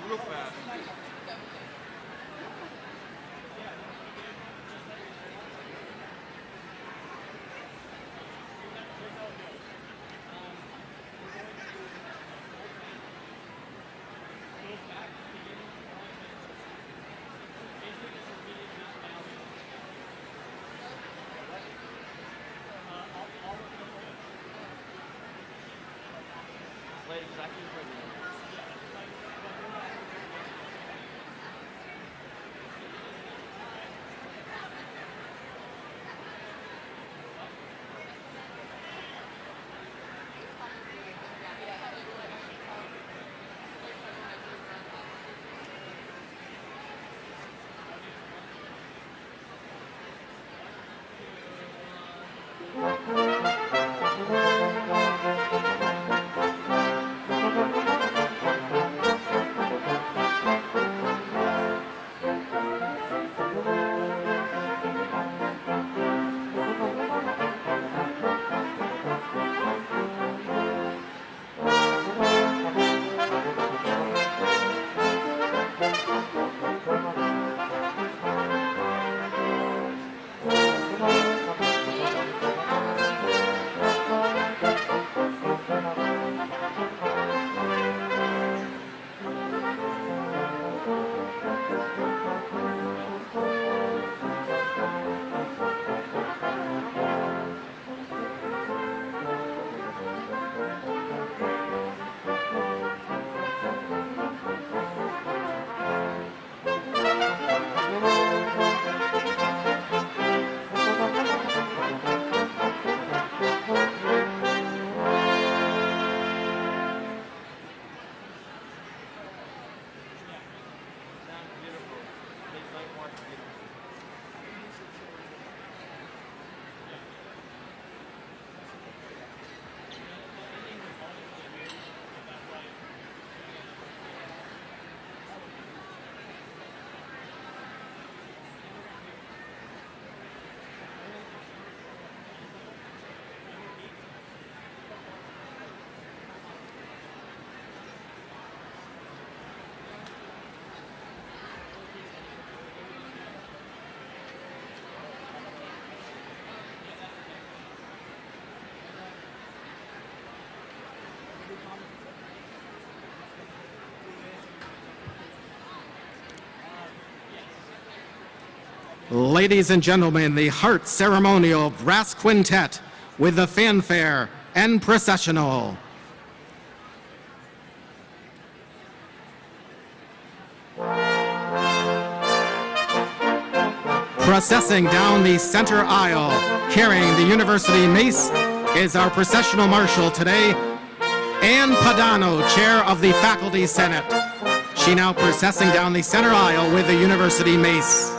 real fast. Ladies and gentlemen, the Hart Ceremonial Brass Quintet with the fanfare and processional. Processing down the center aisle, carrying the University Mace, is our processional marshal today, Ann Padano, Chair of the Faculty Senate. She now processing down the center aisle with the University Mace.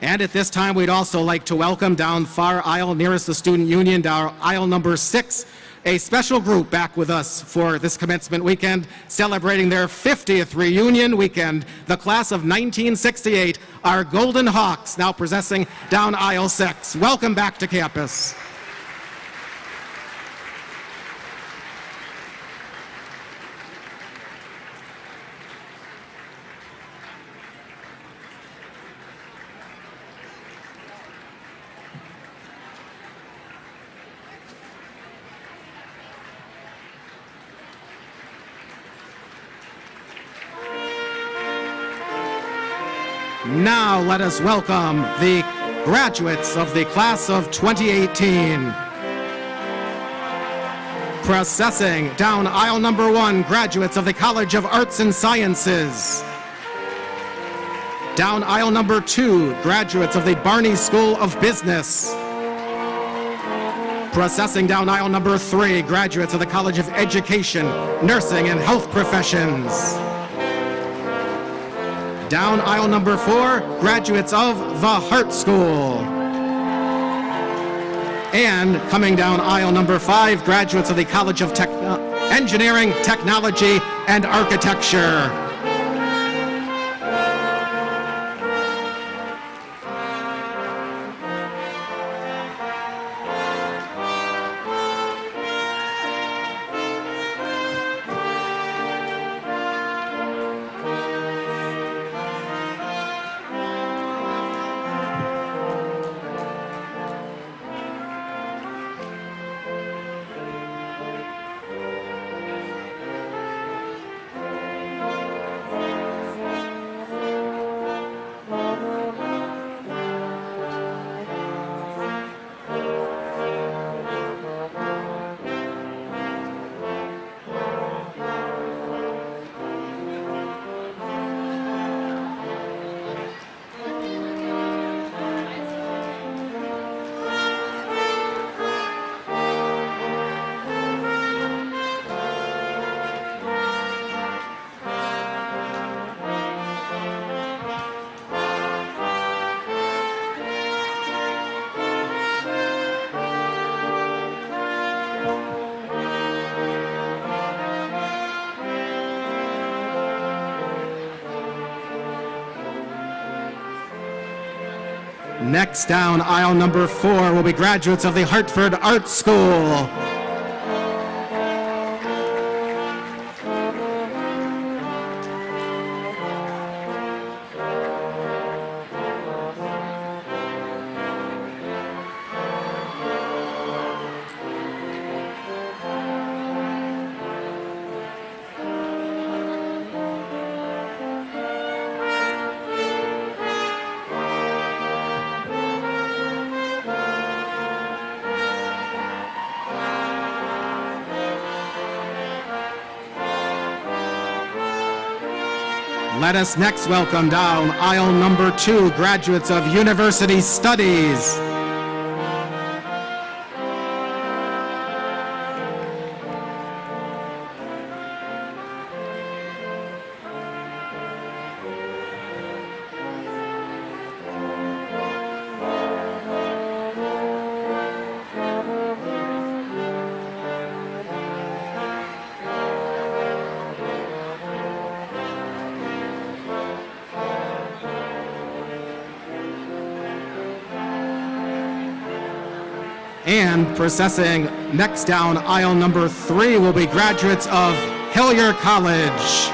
And at this time, we'd also like to welcome down far aisle nearest the Student Union, down aisle number 6, a special group back with us for this commencement weekend, celebrating their 50th reunion weekend, the class of 1968, our Golden Hawks, now processing down aisle 6. Welcome back to campus. Now let us welcome the graduates of the class of 2018. Processing down aisle number 1, graduates of the College of Arts and Sciences. Down aisle number 2, graduates of the Barney School of Business. Processing down aisle number 3, graduates of the College of Education, Nursing, and Health Professions. Down aisle number 4, graduates of the Hart School. And coming down aisle number 5, graduates of the College of Engineering, Technology, and Architecture. Next down aisle number 4 will be graduates of the Hartford Art School. Let us next welcome down aisle number 2, graduates of University Studies. And processing next down aisle number 3 will be graduates of Hillier College.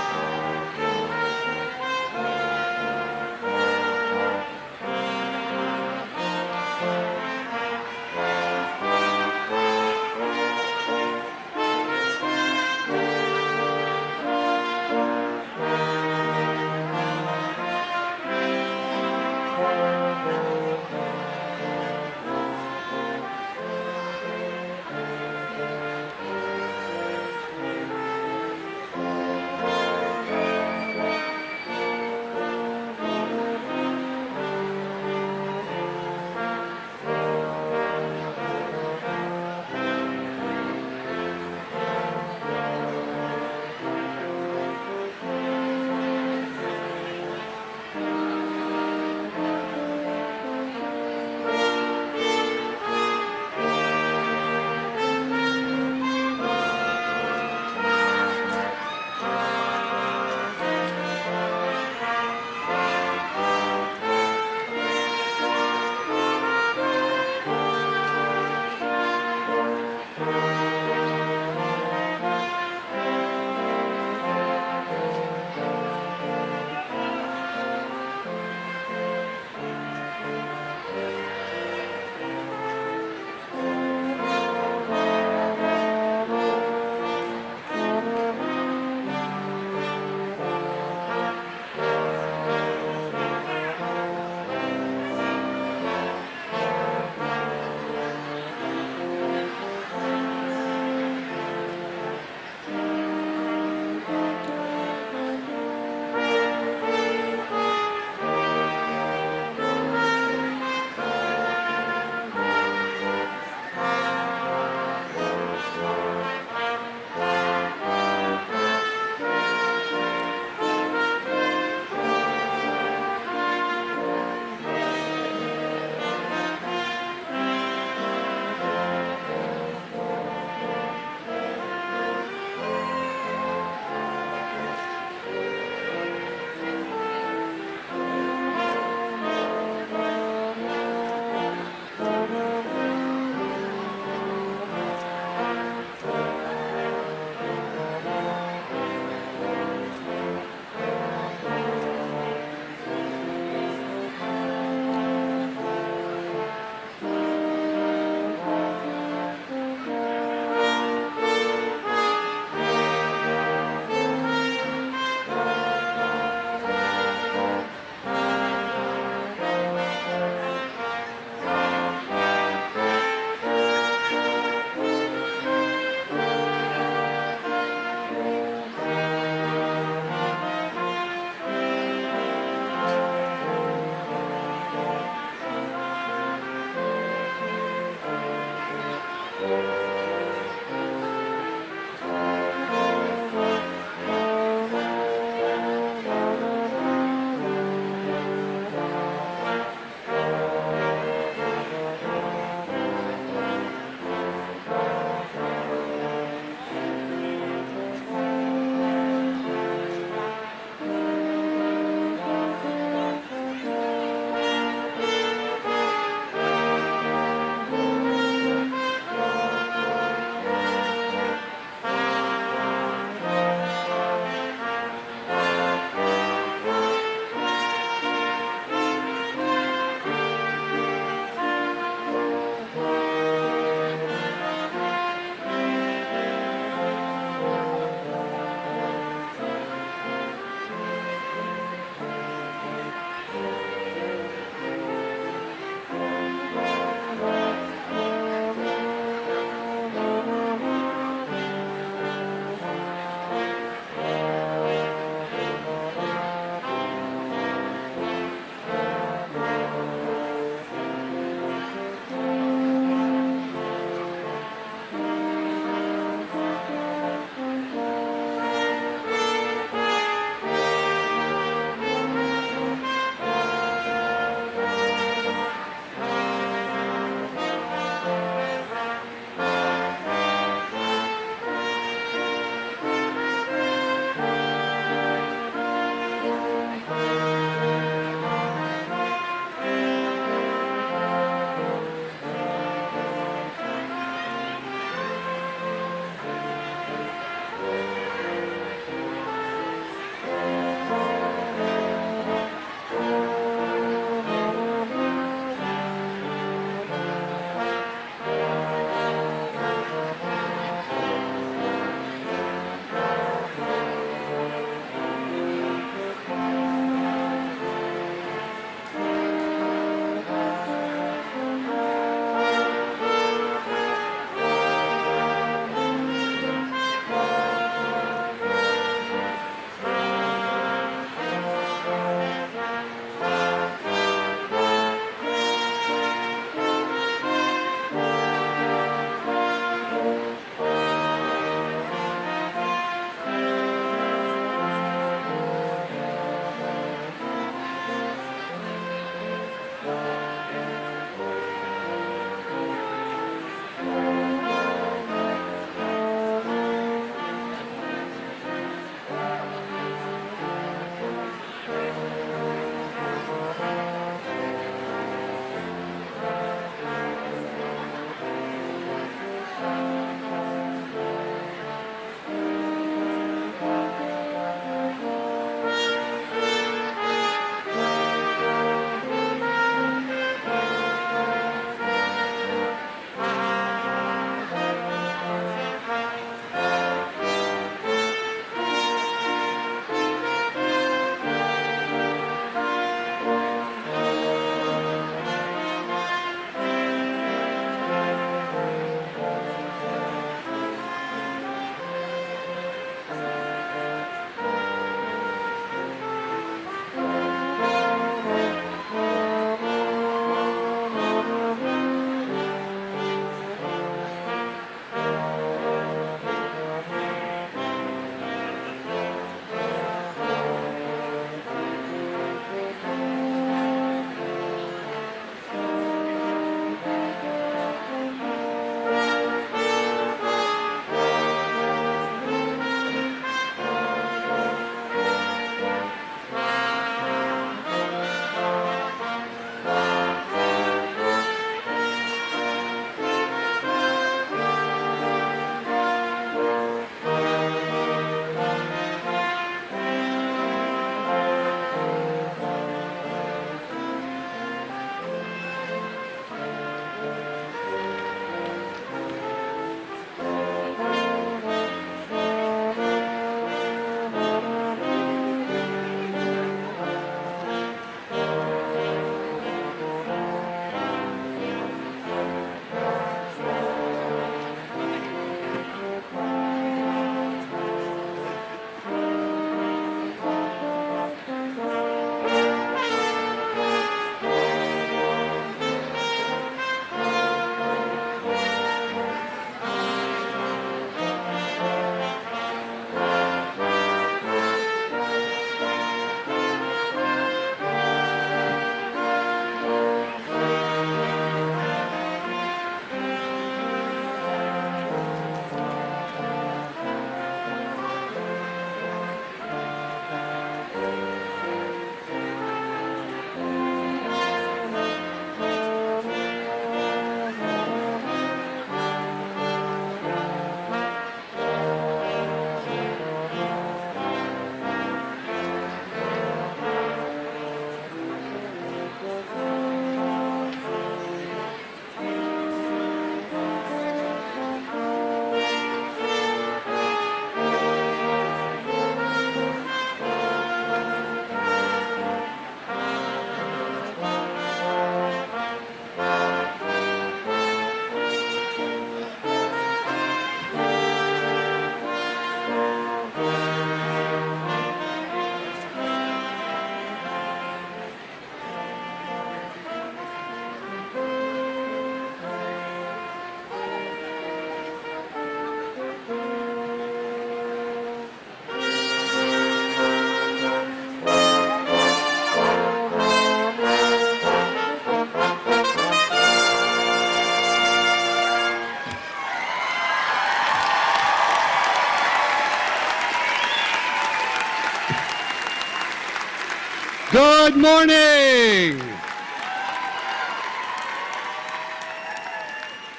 Good morning.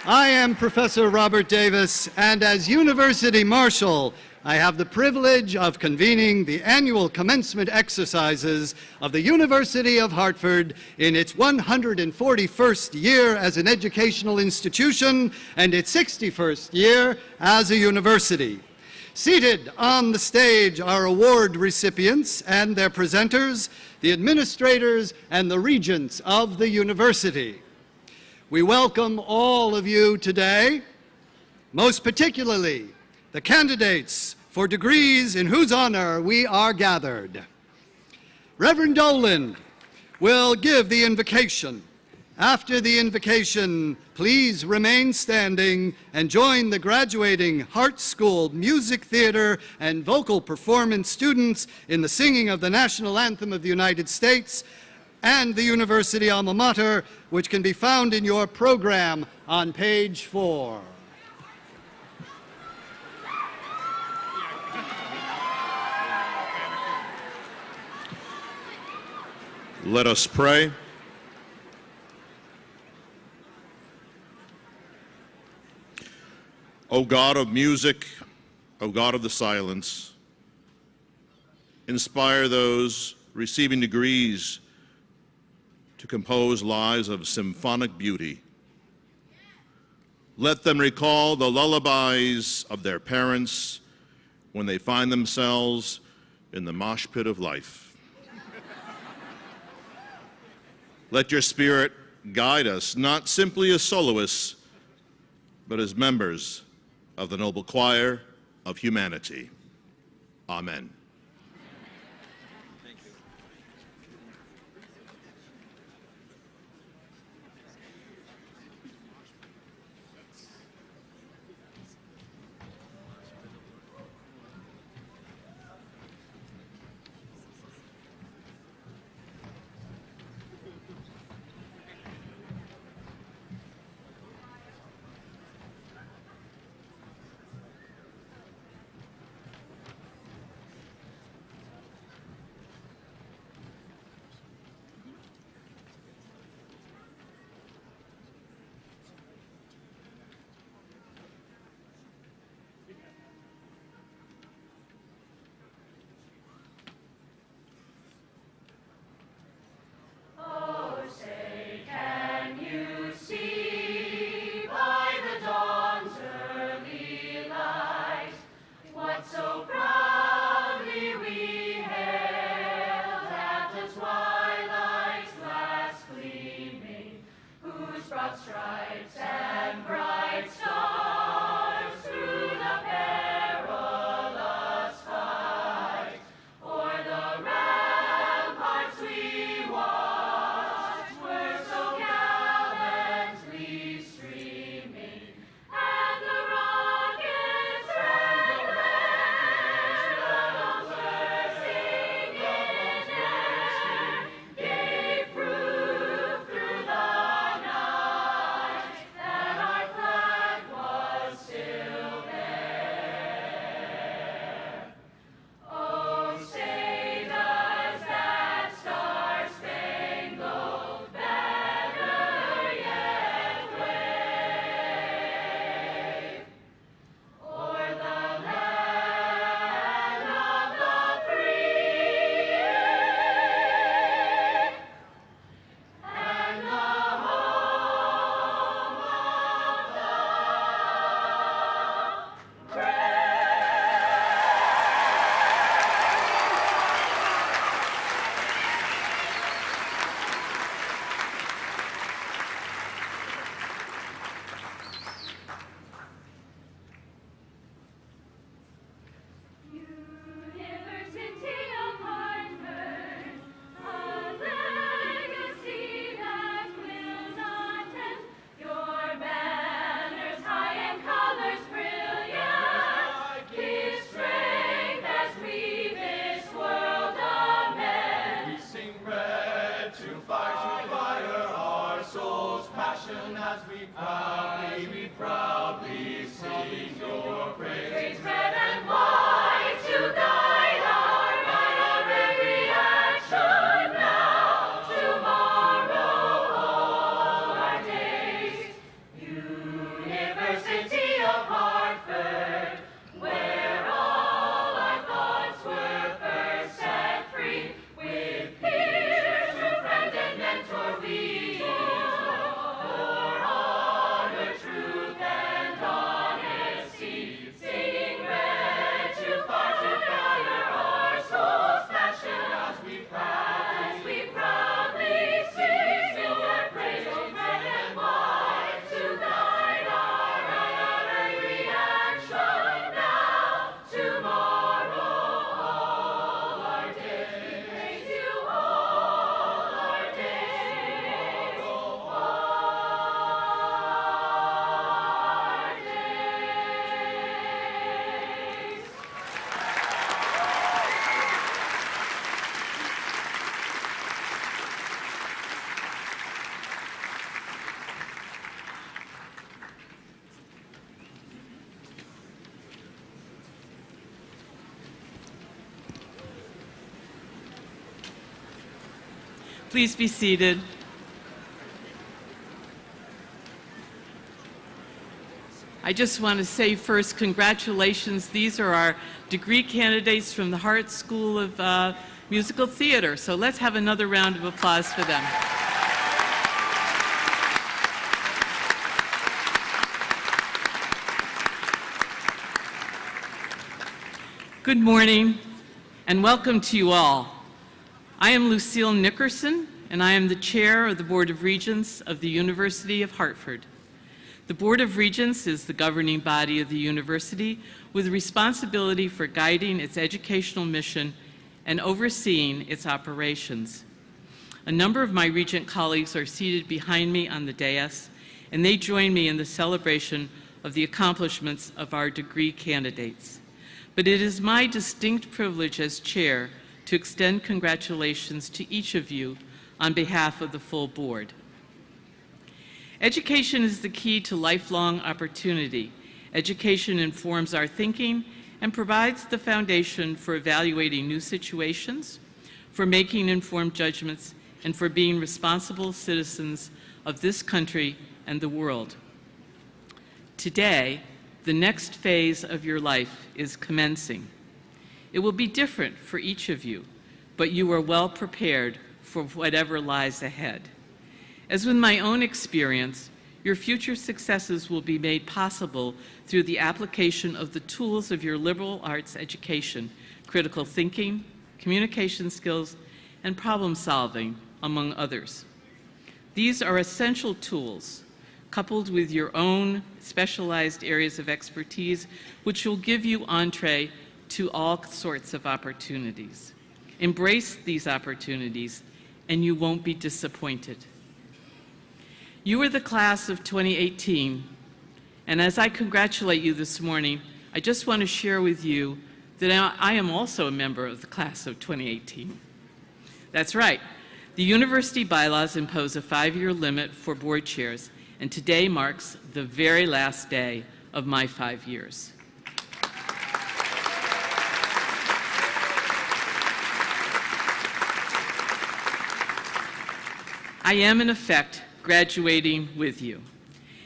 I am Professor Robert Davis, and as University Marshal, I have the privilege of convening the annual commencement exercises of the University of Hartford in its 141st year as an educational institution and its 61st year as a university. Seated on the stage are award recipients and their presenters, the administrators, and the regents of the university. We welcome all of you today, most particularly the candidates for degrees in whose honor we are gathered. Reverend Dolan will give the invocation. After the invocation, please remain standing and join the graduating Hart School Music Theater and Vocal Performance students in the singing of the National Anthem of the United States and the University Alma Mater, which can be found in your program on page 4. Let us pray. O God of music, O God of the silence, inspire those receiving degrees to compose lives of symphonic beauty. Let them recall the lullabies of their parents when they find themselves in the mosh pit of life. Let your Spirit guide us, not simply as soloists, but as members of the noble choir of humanity. Amen. Red and white to guide our every action now. Please be seated. I just want to say first, congratulations. These are our degree candidates from the Hart School of Musical Theater. So let's have another round of applause for them. Good morning, and welcome to you all. I am Lucille Nickerson, and I am the chair of the Board of Regents of the University of Hartford. The Board of Regents is the governing body of the university with responsibility for guiding its educational mission and overseeing its operations. A number of my Regent colleagues are seated behind me on the dais, and they join me in the celebration of the accomplishments of our degree candidates. But it is my distinct privilege as chair to extend congratulations to each of you on behalf of the full board. Education is the key to lifelong opportunity. Education informs our thinking and provides the foundation for evaluating new situations, for making informed judgments, and for being responsible citizens of this country and the world. Today, the next phase of your life is commencing. It will be different for each of you, but you are well prepared for whatever lies ahead. As with my own experience, your future successes will be made possible through the application of the tools of your liberal arts education, critical thinking, communication skills, and problem solving, among others. These are essential tools, coupled with your own specialized areas of expertise, which will give you entree to all sorts of opportunities. Embrace these opportunities, and you won't be disappointed. You are the class of 2018, and as I congratulate you this morning, I just want to share with you that I am also a member of the class of 2018. That's right. The university bylaws impose a 5-year limit for board chairs, and today marks the very last day of my 5 years. I am, in effect, graduating with you.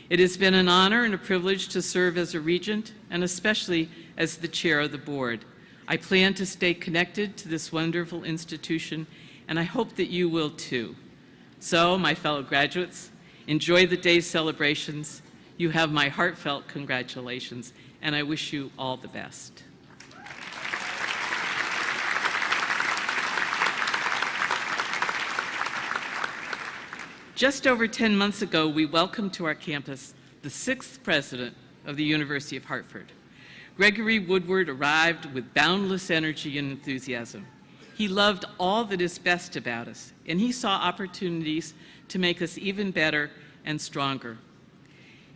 It has been an honor and a privilege to serve as a regent, and especially as the chair of the board. I plan to stay connected to this wonderful institution, and I hope that you will too. So, my fellow graduates, enjoy the day's celebrations. You have my heartfelt congratulations, and I wish you all the best. Just over 10 months ago, we welcomed to our campus the 6th president of the University of Hartford. Gregory Woodward arrived with boundless energy and enthusiasm. He loved all that is best about us, and he saw opportunities to make us even better and stronger.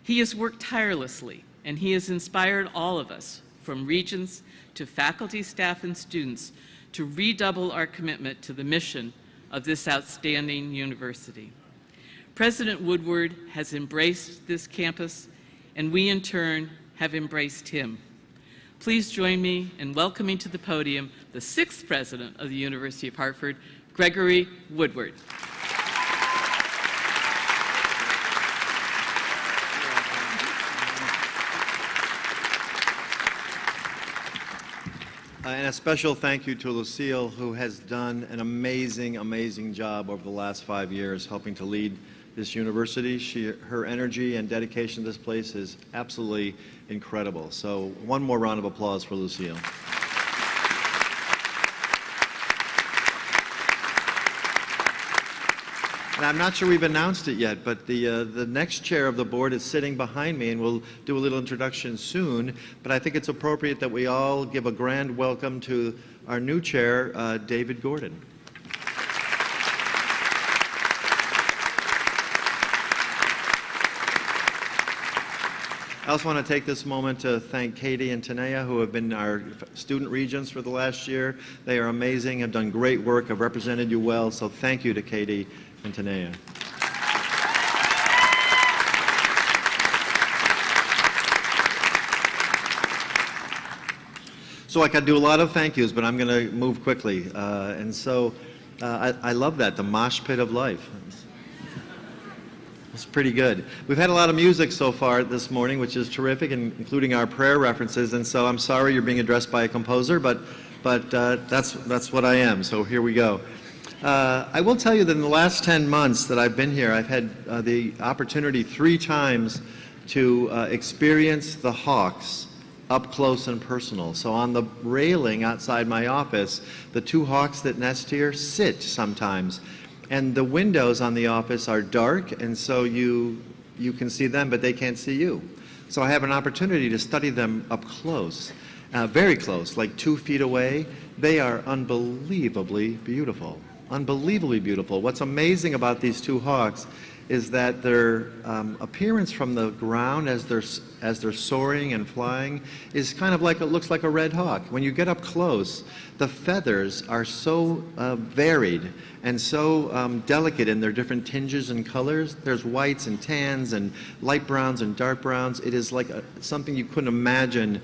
He has worked tirelessly, and he has inspired all of us, from regents to faculty, staff, and students, to redouble our commitment to the mission of this outstanding university. President Woodward has embraced this campus, and we in turn have embraced him. Please join me in welcoming to the podium the 6th president of the University of Hartford, Gregory Woodward. And a special thank you to Lucille, who has done an amazing, amazing job over the last 5 years helping to lead this university. Her energy and dedication to this place is absolutely incredible. So one more round of applause for Lucille. And I'm not sure we've announced it yet, but the next chair of the board is sitting behind me, and we'll do a little introduction soon. But I think it's appropriate that we all give a grand welcome to our new chair, David Gordon. I also want to take this moment to thank Katie and Tanea, who have been our student regents for the last year. They are amazing, have done great work, have represented you well, so thank you to Katie and Tanea. So I could do a lot of thank yous, but I'm going to move quickly. I love that, the mosh pit of life. It's pretty good. We've had a lot of music so far this morning, which is terrific, including our prayer references, and so I'm sorry you're being addressed by a composer, but that's what I am, so here we go. I will tell you that in the last 10 months that I've been here, I've had the opportunity 3 times to experience the hawks up close and personal. So on the railing outside my office, the 2 hawks that nest here sit sometimes. And the windows on the office are dark, and so you can see them, but they can't see you. So I have an opportunity to study them up close, very close, like 2 feet away. They are unbelievably beautiful, unbelievably beautiful. What's amazing about these 2 hawks is that their appearance from the ground as they're soaring and flying is kind of like, it looks like a red hawk. When you get up close, the feathers are so varied and so delicate in their different tinges and colors. There's whites and tans and light browns and dark browns. It is like something you couldn't imagine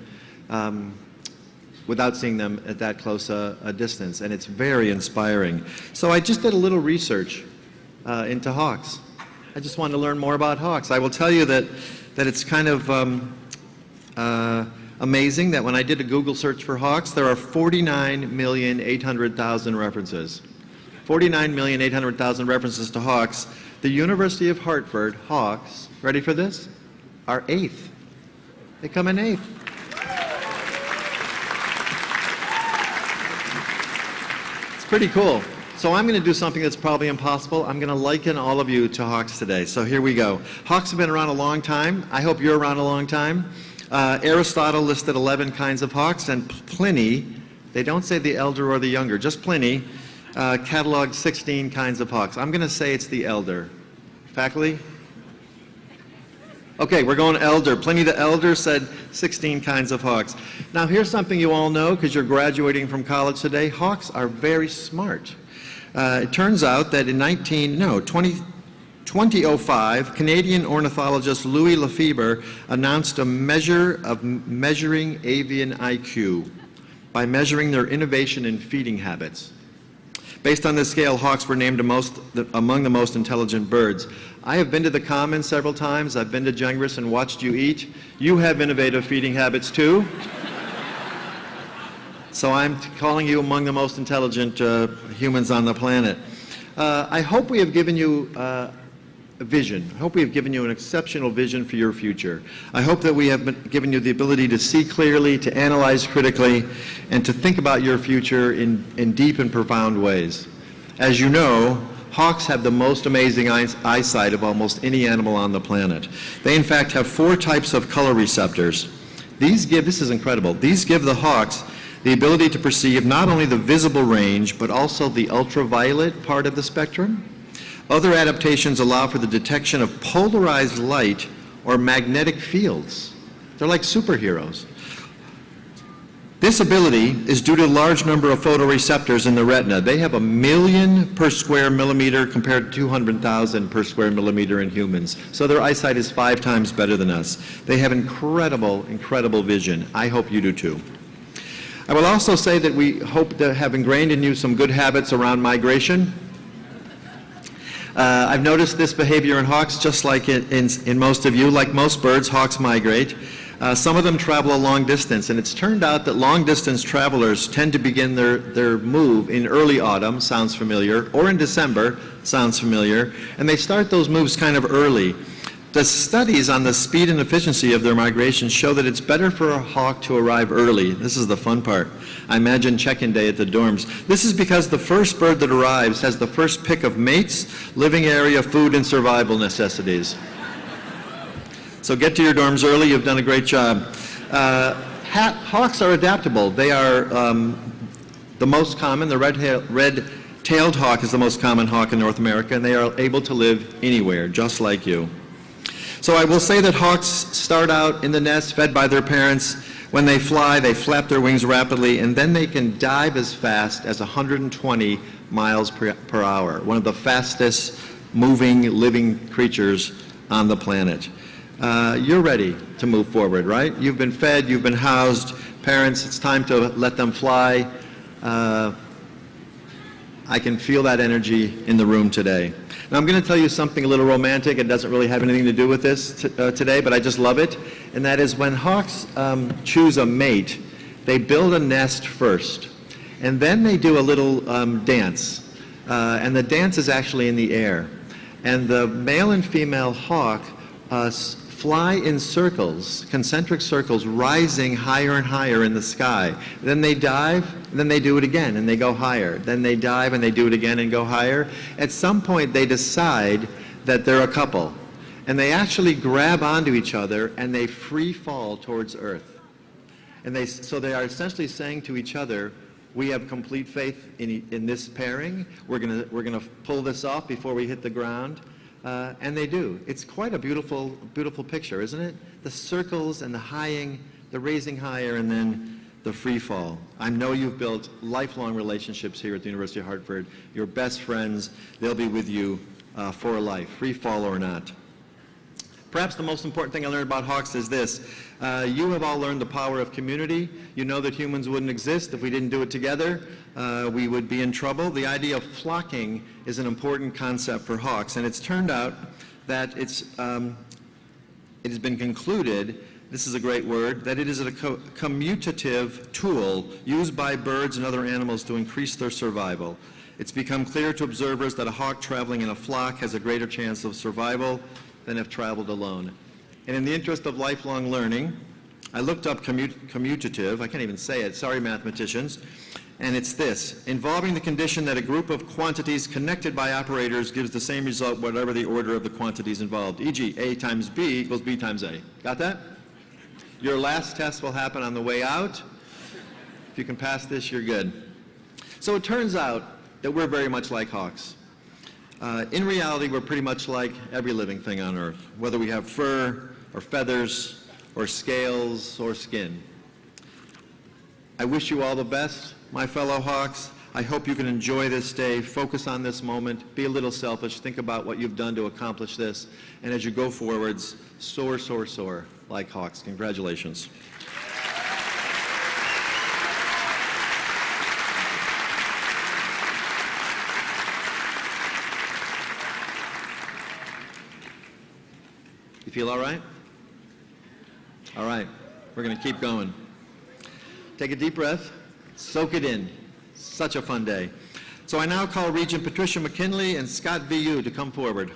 without seeing them at that close a distance, and it's very inspiring. So I just did a little research into hawks. I just wanted to learn more about hawks. I will tell you that it's kind of amazing that when I did a Google search for hawks, there are 49,800,000 references. 49,800,000 references to hawks. The University of Hartford hawks, ready for this, are 8th. They come in 8th. It's pretty cool. So I'm going to do something that's probably impossible. I'm going to liken all of you to hawks today. So here we go. Hawks have been around a long time. I hope you're around a long time. Aristotle listed 11 kinds of hawks, and Pliny, they don't say the elder or the younger, just Pliny, cataloged 16 kinds of hawks. I'm going to say it's the elder. Faculty? Okay, we're going elder. Pliny the Elder said 16 kinds of hawks. Now here's something you all know because you're graduating from college today. Hawks are very smart. It turns out that in 2005, Canadian ornithologist Louis Lefebvre announced a measure of measuring avian IQ by measuring their innovation in feeding habits. Based on this scale, hawks were named among the most intelligent birds. I have been to the Commons several times. I've been to Jungris and watched you eat. You have innovative feeding habits too. So I'm calling you among the most intelligent humans on the planet. I hope we have given you a vision. I hope we have given you an exceptional vision for your future. I hope that we have given you the ability to see clearly, to analyze critically, and to think about your future in deep and profound ways. As you know, hawks have the most amazing eyesight of almost any animal on the planet. They in fact have 4 types of color receptors. This is incredible, these give the hawks the ability to perceive not only the visible range, but also the ultraviolet part of the spectrum. Other adaptations allow for the detection of polarized light or magnetic fields. They're like superheroes. This ability is due to a large number of photoreceptors in the retina. They have 1 million per square millimeter compared to 200,000 per square millimeter in humans. So their eyesight is 5 times better than us. They have incredible, incredible vision. I hope you do too. I will also say that we hope to have ingrained in you some good habits around migration. I've noticed this behavior in hawks, just like in most of you. Like most birds, hawks migrate. Some of them travel a long distance, and it's turned out that long-distance travelers tend to begin their move in early autumn, sounds familiar, or in December, sounds familiar, and they start those moves kind of early. The studies on the speed and efficiency of their migration show that it's better for a hawk to arrive early. This is the fun part. I imagine check-in day at the dorms. This is because the first bird that arrives has the first pick of mates, living area, food, and survival necessities. So get to your dorms early. You've done a great job. Hawks are adaptable. They are the most common. The red-tailed hawk is the most common hawk in North America, and they are able to live anywhere, just like you. So I will say that hawks start out in the nest, fed by their parents. When they fly, they flap their wings rapidly, and then they can dive as fast as 120 miles per hour, one of the fastest moving, living creatures on the planet. You're ready to move forward, right? You've been fed, you've been housed. Parents, it's time to let them fly. I can feel that energy in the room today. Now I'm going to tell you something a little romantic. It doesn't really have anything to do with this today, but I just love it. And that is when hawks choose a mate, they build a nest first. And then they do a little dance. And the dance is actually in the air. And the male and female hawk fly in circles, concentric circles, rising higher and higher in the sky. Then they dive, then they do it again, and they go higher. Then they dive, and they do it again and go higher. At some point, they decide that they're a couple. And they actually grab onto each other, and they free fall towards Earth. And so they are essentially saying to each other, we have complete faith in this pairing. We're gonna pull this off before we hit the ground. And they do. It's quite a beautiful, beautiful picture, isn't it? The circles and the raising higher, and then the free fall. I know you've built lifelong relationships here at the University of Hartford. Your best friends, they'll be with you for life, free fall or not. Perhaps the most important thing I learned about hawks is this. You have all learned the power of community. You know that humans wouldn't exist if we didn't do it together. We would be in trouble. The idea of flocking is an important concept for hawks, and it's turned out that it has been concluded, this is a great word, that it is a commutative tool used by birds and other animals to increase their survival. It's become clear to observers that a hawk traveling in a flock has a greater chance of survival than if traveled alone. And in the interest of lifelong learning, I looked up commutative, I can't even say it, sorry mathematicians, and it's this: involving the condition that a group of quantities connected by operators gives the same result whatever the order of the quantities involved, e.g. A times B equals B times A. Got that? Your last test will happen on the way out. If you can pass this, you're good. So it turns out that we're very much like hawks. In reality, we're pretty much like every living thing on Earth, whether we have fur or feathers or scales or skin. I wish you all the best, my fellow hawks. I hope you can enjoy this day, focus on this moment, be a little selfish, think about what you've done to accomplish this, and as you go forwards, soar, soar, soar like hawks. Congratulations. You feel all right? All right, we're going to keep going. Take a deep breath, soak it in. Such a fun day. So I now call Regent Patricia McKinley and Scott VU to come forward.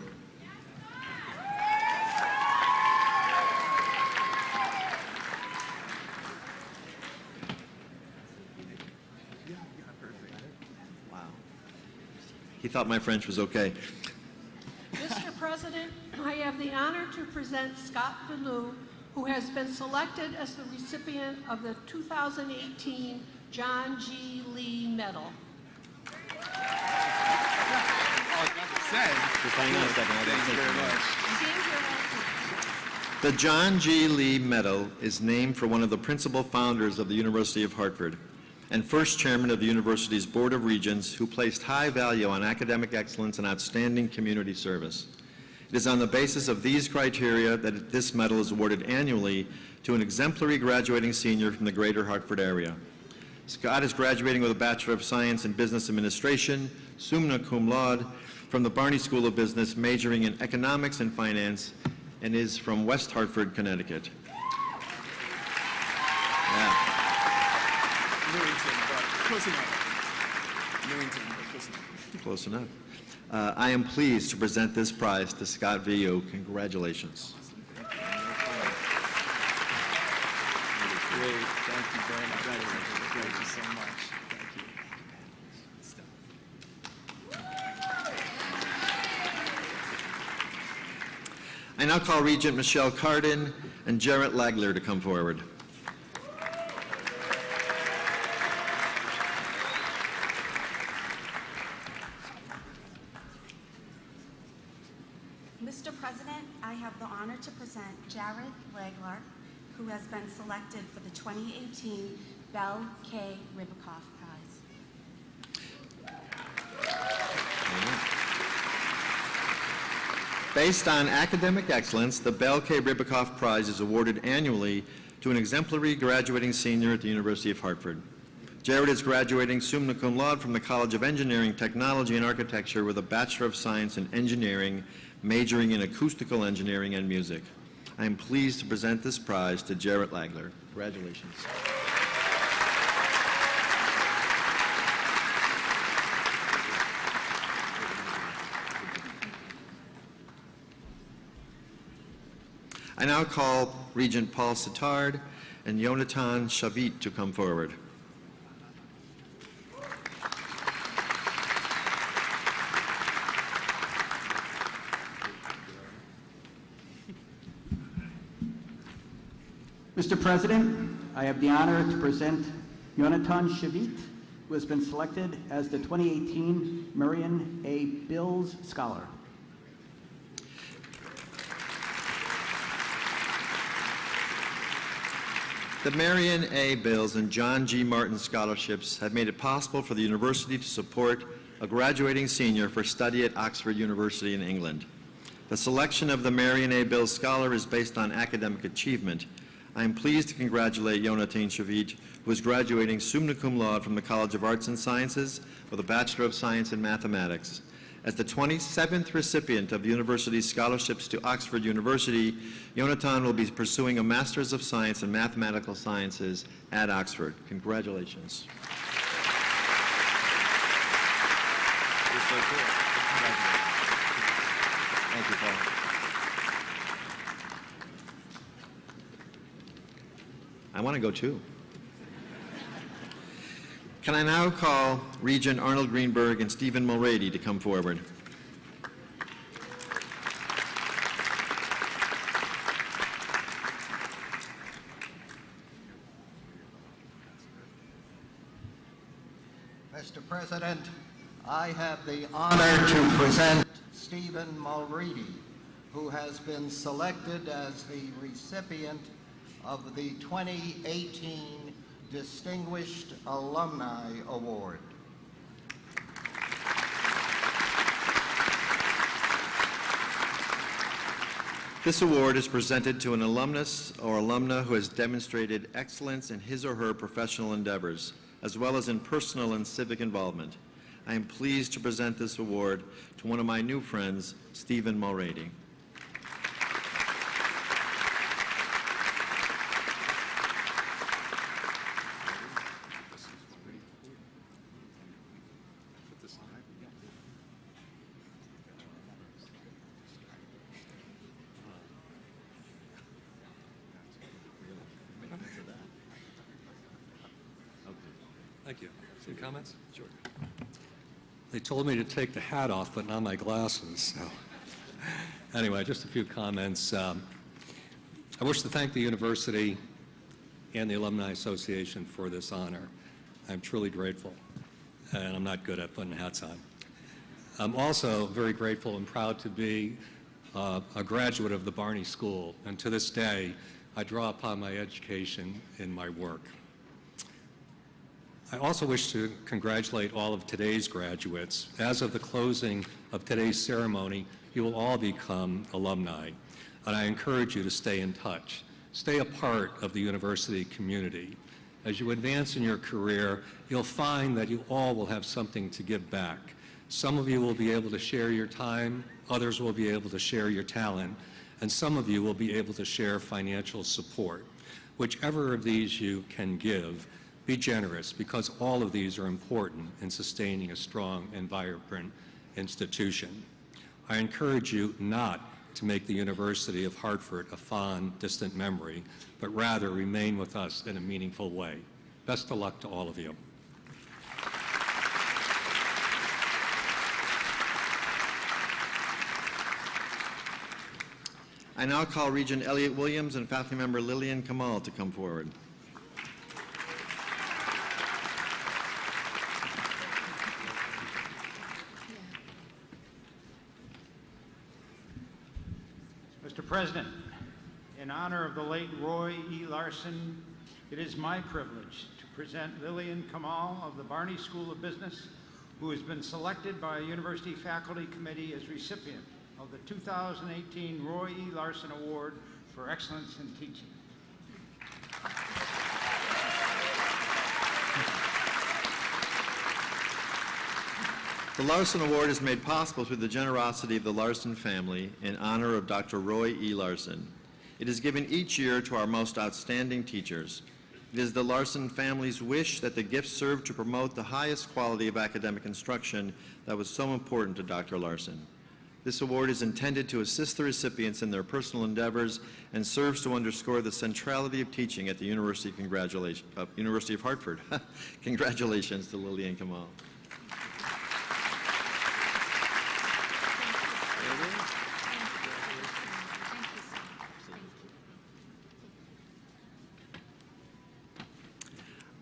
Wow. He thought my French was okay. Mr. President, I have the honor to present Scott VU, who has been selected as the recipient of the 2018 John G. Lee Medal. The John G. Lee Medal is named for one of the principal founders of the University of Hartford and first chairman of the university's Board of Regents, who placed high value on academic excellence and outstanding community service. It is on the basis of these criteria that this medal is awarded annually to an exemplary graduating senior from the greater Hartford area. Scott is graduating with a Bachelor of Science in Business Administration, summa cum laude, from the Barney School of Business, majoring in Economics and Finance, and is from West Hartford, Connecticut. Yeah. Close enough. I am pleased to present this prize to Scott VU. Congratulations. Great. Thank you very much. Thank you so much. Thank you. I now call Regent Michelle Cardin and Jarrett Lagler to come forward. Mr. President, I have the honor to present Jarrett Lagler, who has been selected for the 2018 Belle K. Ribicoff Prize. Based on academic excellence, the Belle K. Ribicoff Prize is awarded annually to an exemplary graduating senior at the University of Hartford. Jared is graduating summa cum laude from the College of Engineering, Technology, and Architecture with a Bachelor of Science in Engineering, majoring in acoustical engineering and music. I am pleased to present this prize to Jared Lagler. Congratulations. I now call Regent Paul Sittard and Yonatan Shavit to come forward. Mr. President, I have the honor to present Yonatan Shavit, who has been selected as the 2018 Marion A. Bills Scholar. The Marion A. Bills and John G. Martin scholarships have made it possible for the university to support a graduating senior for study at Oxford University in England. The selection of the Marion A. Bills Scholar is based on academic achievement. I am pleased to congratulate Yonatan Shavit, who is graduating summa cum laude from the College of Arts and Sciences with a Bachelor of Science in Mathematics. As the 27th recipient of the university's scholarships to Oxford University, Yonatan will be pursuing a Master's of Science in Mathematical Sciences at Oxford. Congratulations. Thank you, Paul. I want to go too. Can I now call Regent Arnold Greenberg and Stephen Mulready to come forward? Mr. President, I have the honor to present Stephen Mulready, who has been selected as the recipient of the 2018 Distinguished Alumni Award. This award is presented to an alumnus or alumna who has demonstrated excellence in his or her professional endeavors, as well as in personal and civic involvement. I am pleased to present this award to one of my new friends, Stephen Mulready. Thank you. Any comments? Sure. They told me to take the hat off, but not my glasses. So. Anyway, just a few comments. I wish to thank the university and the Alumni Association for this honor. I'm truly grateful, and I'm not good at putting hats on. I'm also very grateful and proud to be a graduate of the Barney School, and to this day, I draw upon my education in my work. I also wish to congratulate all of today's graduates. As of the closing of today's ceremony, you will all become alumni, and I encourage you to stay in touch. Stay a part of the university community. As you advance in your career, you'll find that you all will have something to give back. Some of you will be able to share your time, others will be able to share your talent, and some of you will be able to share financial support. Whichever of these you can give, be generous, because all of these are important in sustaining a strong and vibrant institution. I encourage you not to make the University of Hartford a fond, distant memory, but rather remain with us in a meaningful way. Best of luck to all of you. I now call Regent Elliott Williams and faculty member Lillian Kamal to come forward. Mr. President, in honor of the late Roy E. Larson, it is my privilege to present Lillian Kamal of the Barney School of Business, who has been selected by a university faculty committee as recipient of the 2018 Roy E. Larson Award for Excellence in Teaching. The Larson Award is made possible through the generosity of the Larson family in honor of Dr. Roy E. Larson. It is given each year to our most outstanding teachers. It is the Larson family's wish that the gift serve to promote the highest quality of academic instruction that was so important to Dr. Larson. This award is intended to assist the recipients in their personal endeavors and serves to underscore the centrality of teaching at the University of Hartford. Congratulations to Lily and Kamal.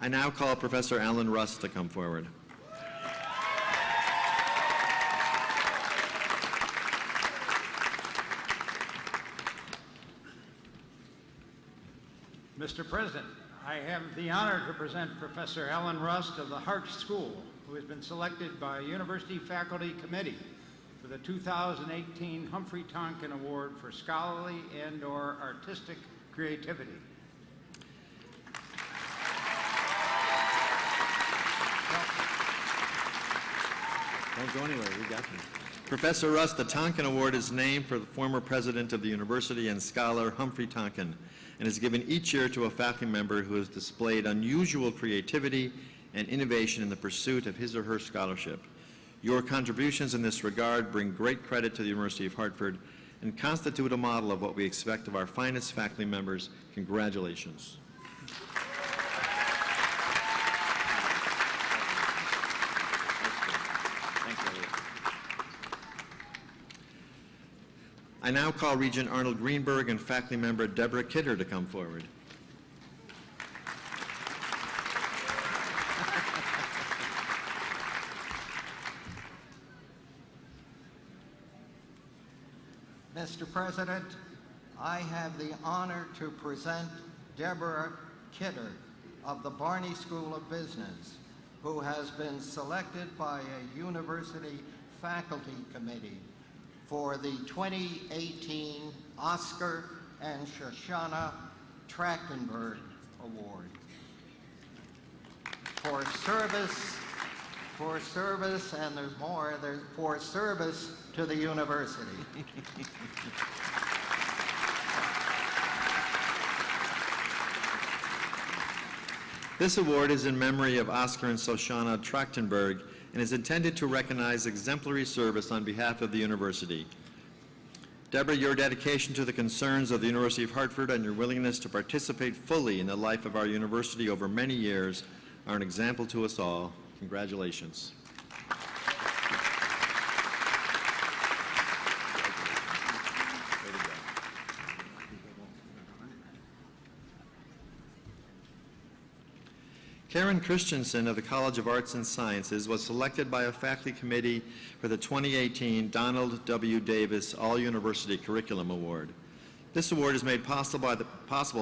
I now call Professor Alan Rust to come forward. Mr. President, I have the honor to present Professor Alan Rust of the Hart School, who has been selected by a University Faculty Committee for the 2018 Humphrey Tonkin Award for Scholarly and/or Artistic Creativity. Don't go anywhere, we got you. Professor Rust, the Tonkin Award is named for the former president of the university and scholar Humphrey Tonkin, and is given each year to a faculty member who has displayed unusual creativity and innovation in the pursuit of his or her scholarship. Your contributions in this regard bring great credit to the University of Hartford and constitute a model of what we expect of our finest faculty members. Congratulations. I now call Regent Arnold Greenberg and faculty member Deborah Kidder to come forward. Mr. President, I have the honor to present Deborah Kidder of the Barney School of Business, who has been selected by a university faculty committee for the 2018 Oscar and Shoshana Trachtenberg Award for service, and there's more, for service to the university. This award is in memory of Oscar and Shoshana Trachtenberg and is intended to recognize exemplary service on behalf of the university. Deborah, your dedication to the concerns of the University of Hartford and your willingness to participate fully in the life of our university over many years are an example to us all. Congratulations. Karen Christensen of the College of Arts and Sciences was selected by a faculty committee for the 2018 Donald W. Davis All-University Curriculum Award. This award is made possible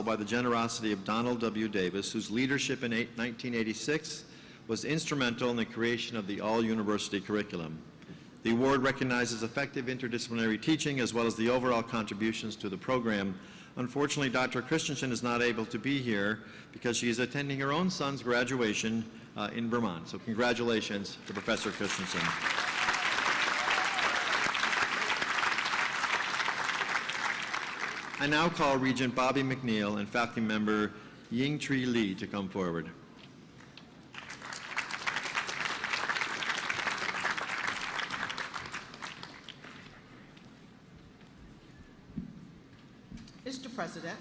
by the generosity of Donald W. Davis, whose leadership in 1986 was instrumental in the creation of the All-University Curriculum. The award recognizes effective interdisciplinary teaching as well as the overall contributions to the program. Unfortunately, Dr. Christensen is not able to be here because she is attending her own son's graduation in Vermont. So congratulations to Professor Christensen. I now call Regent Bobby McNeil and faculty member Yingtree Lee to come forward. Mr. President,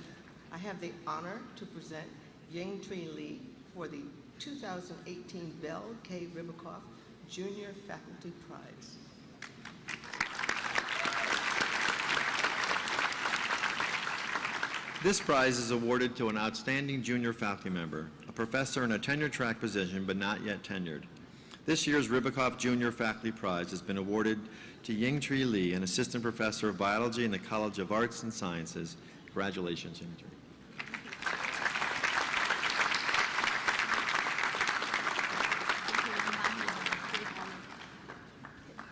I have the honor to present Yingtree Lee for the 2018 Bell K. Ribicoff Junior Faculty Prize. This prize is awarded to an outstanding junior faculty member, a professor in a tenure-track position but not yet tenured. This year's Ribicoff Junior Faculty Prize has been awarded to Yingtree Lee, an assistant professor of biology in the College of Arts and Sciences. Congratulations, Yingtree.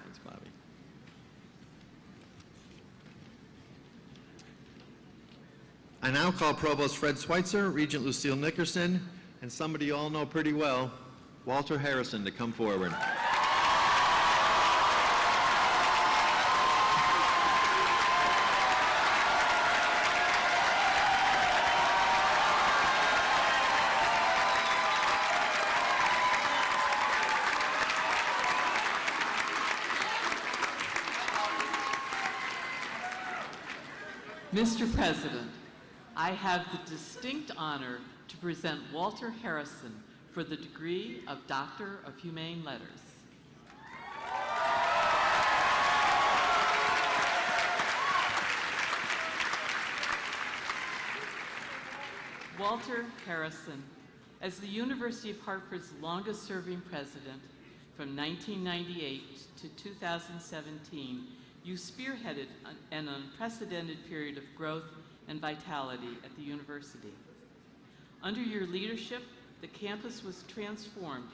Thanks, Bobby. I now call Provost Fred Schweitzer, Regent Lucille Nickerson, and somebody you all know pretty well, Walter Harrison, to come forward. Mr. President, I have the distinct honor to present Walter Harrison for the degree of Doctor of Humane Letters. Walter Harrison, as the University of Hartford's longest-serving president from 1998 to 2017, you spearheaded an unprecedented period of growth and vitality at the university. Under your leadership, the campus was transformed,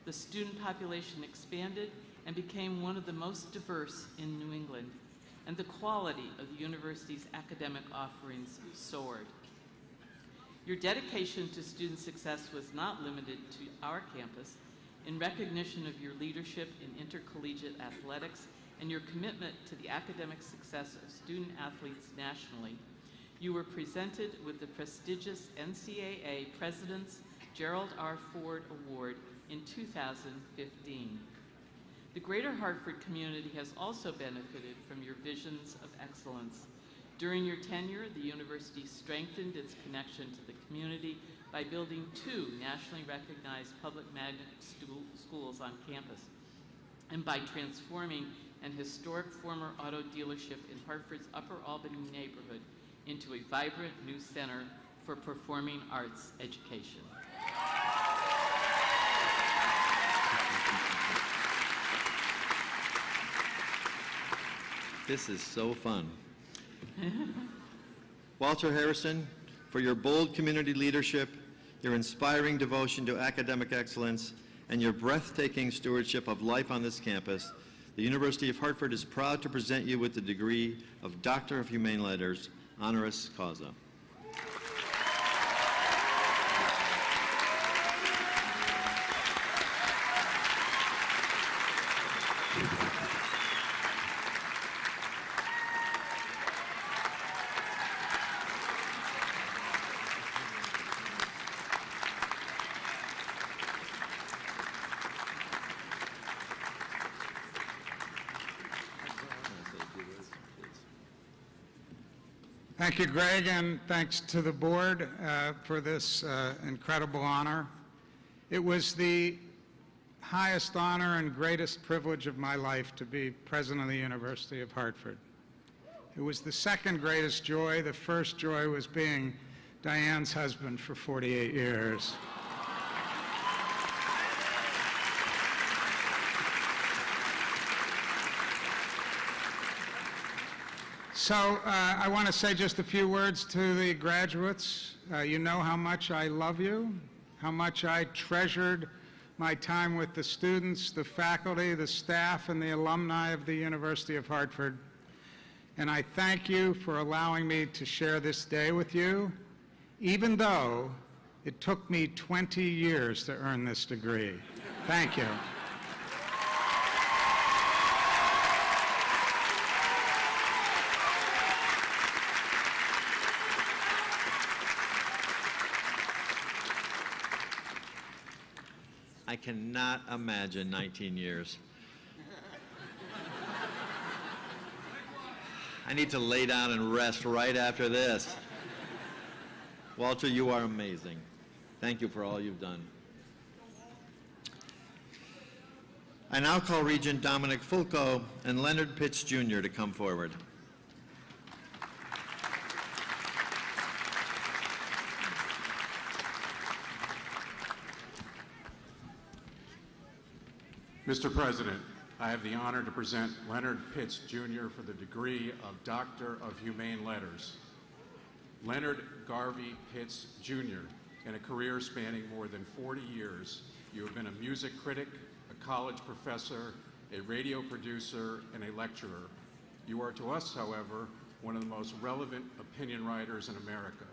the student population expanded, and became one of the most diverse in New England, and the quality of the university's academic offerings soared. Your dedication to student success was not limited to our campus. In recognition of your leadership in intercollegiate athletics and your commitment to the academic success of student athletes nationally, you were presented with the prestigious NCAA President's Gerald R. Ford Award in 2015. The Greater Hartford community has also benefited from your visions of excellence. During your tenure, the university strengthened its connection to the community by building 2 nationally recognized public magnet schools on campus, and by transforming an historic former auto dealership in Hartford's Upper Albany neighborhood into a vibrant new center for performing arts education. This is so fun. Walter Harrison, for your bold community leadership, your inspiring devotion to academic excellence, and your breathtaking stewardship of life on this campus, the University of Hartford is proud to present you with the degree of Doctor of Humane Letters, honoris causa. Thank you, Greg, and thanks to the board for this incredible honor. It was the highest honor and greatest privilege of my life to be president of the University of Hartford. It was the second greatest joy. The first joy was being Diane's husband for 48 years. So I want to say just a few words to the graduates. You know how much I love you, how much I treasured my time with the students, the faculty, the staff, and the alumni of the University of Hartford. And I thank you for allowing me to share this day with you, even though it took me 20 years to earn this degree. Thank you. I cannot imagine 19 years. I need to lay down and rest right after this. Walter, you are amazing. Thank you for all you've done. I now call Regent Dominic Fulco and Leonard Pitts Jr. to come forward. Mr. President, I have the honor to present Leonard Pitts Jr. for the degree of Doctor of Humane Letters. Leonard Garvey Pitts Jr., in a career spanning more than 40 years, you have been a music critic, a college professor, a radio producer, and a lecturer. You are to us, however, one of the most relevant opinion writers in America.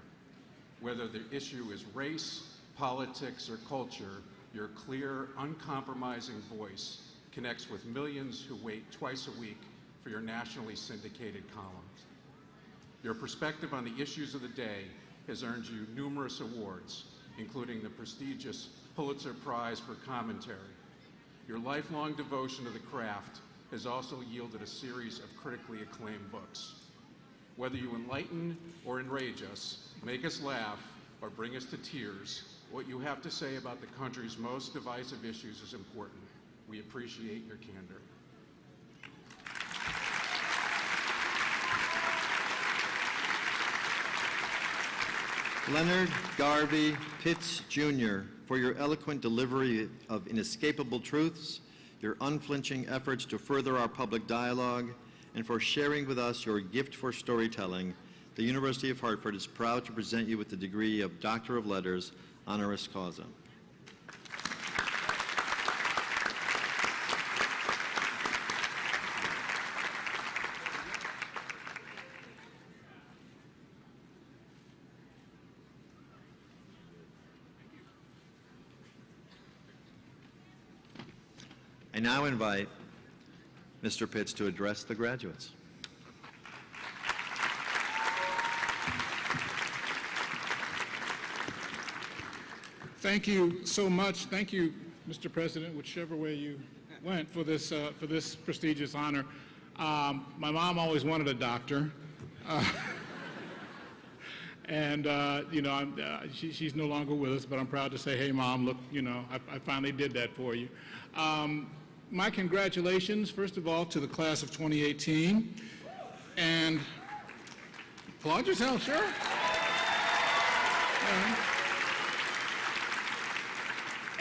Whether the issue is race, politics, or culture, your clear, uncompromising voice connects with millions who wait twice a week for your nationally syndicated columns. Your perspective on the issues of the day has earned you numerous awards, including the prestigious Pulitzer Prize for Commentary. Your lifelong devotion to the craft has also yielded a series of critically acclaimed books. Whether you enlighten or enrage us, make us laugh, or bring us to tears, what you have to say about the country's most divisive issues is important. We appreciate your candor. Leonard Garvey Pitts, Jr., for your eloquent delivery of inescapable truths, your unflinching efforts to further our public dialogue, and for sharing with us your gift for storytelling, the University of Hartford is proud to present you with the degree of Doctor of Letters, honoris causa. I now invite Mr. Pitts to address the graduates. Thank you so much. Thank you, Mr. President, whichever way you went for this prestigious honor. My mom always wanted a doctor. She's no longer with us, but I'm proud to say, hey, Mom, look, I finally did that for you. My congratulations, first of all, to the class of 2018. And applaud yourself, sure.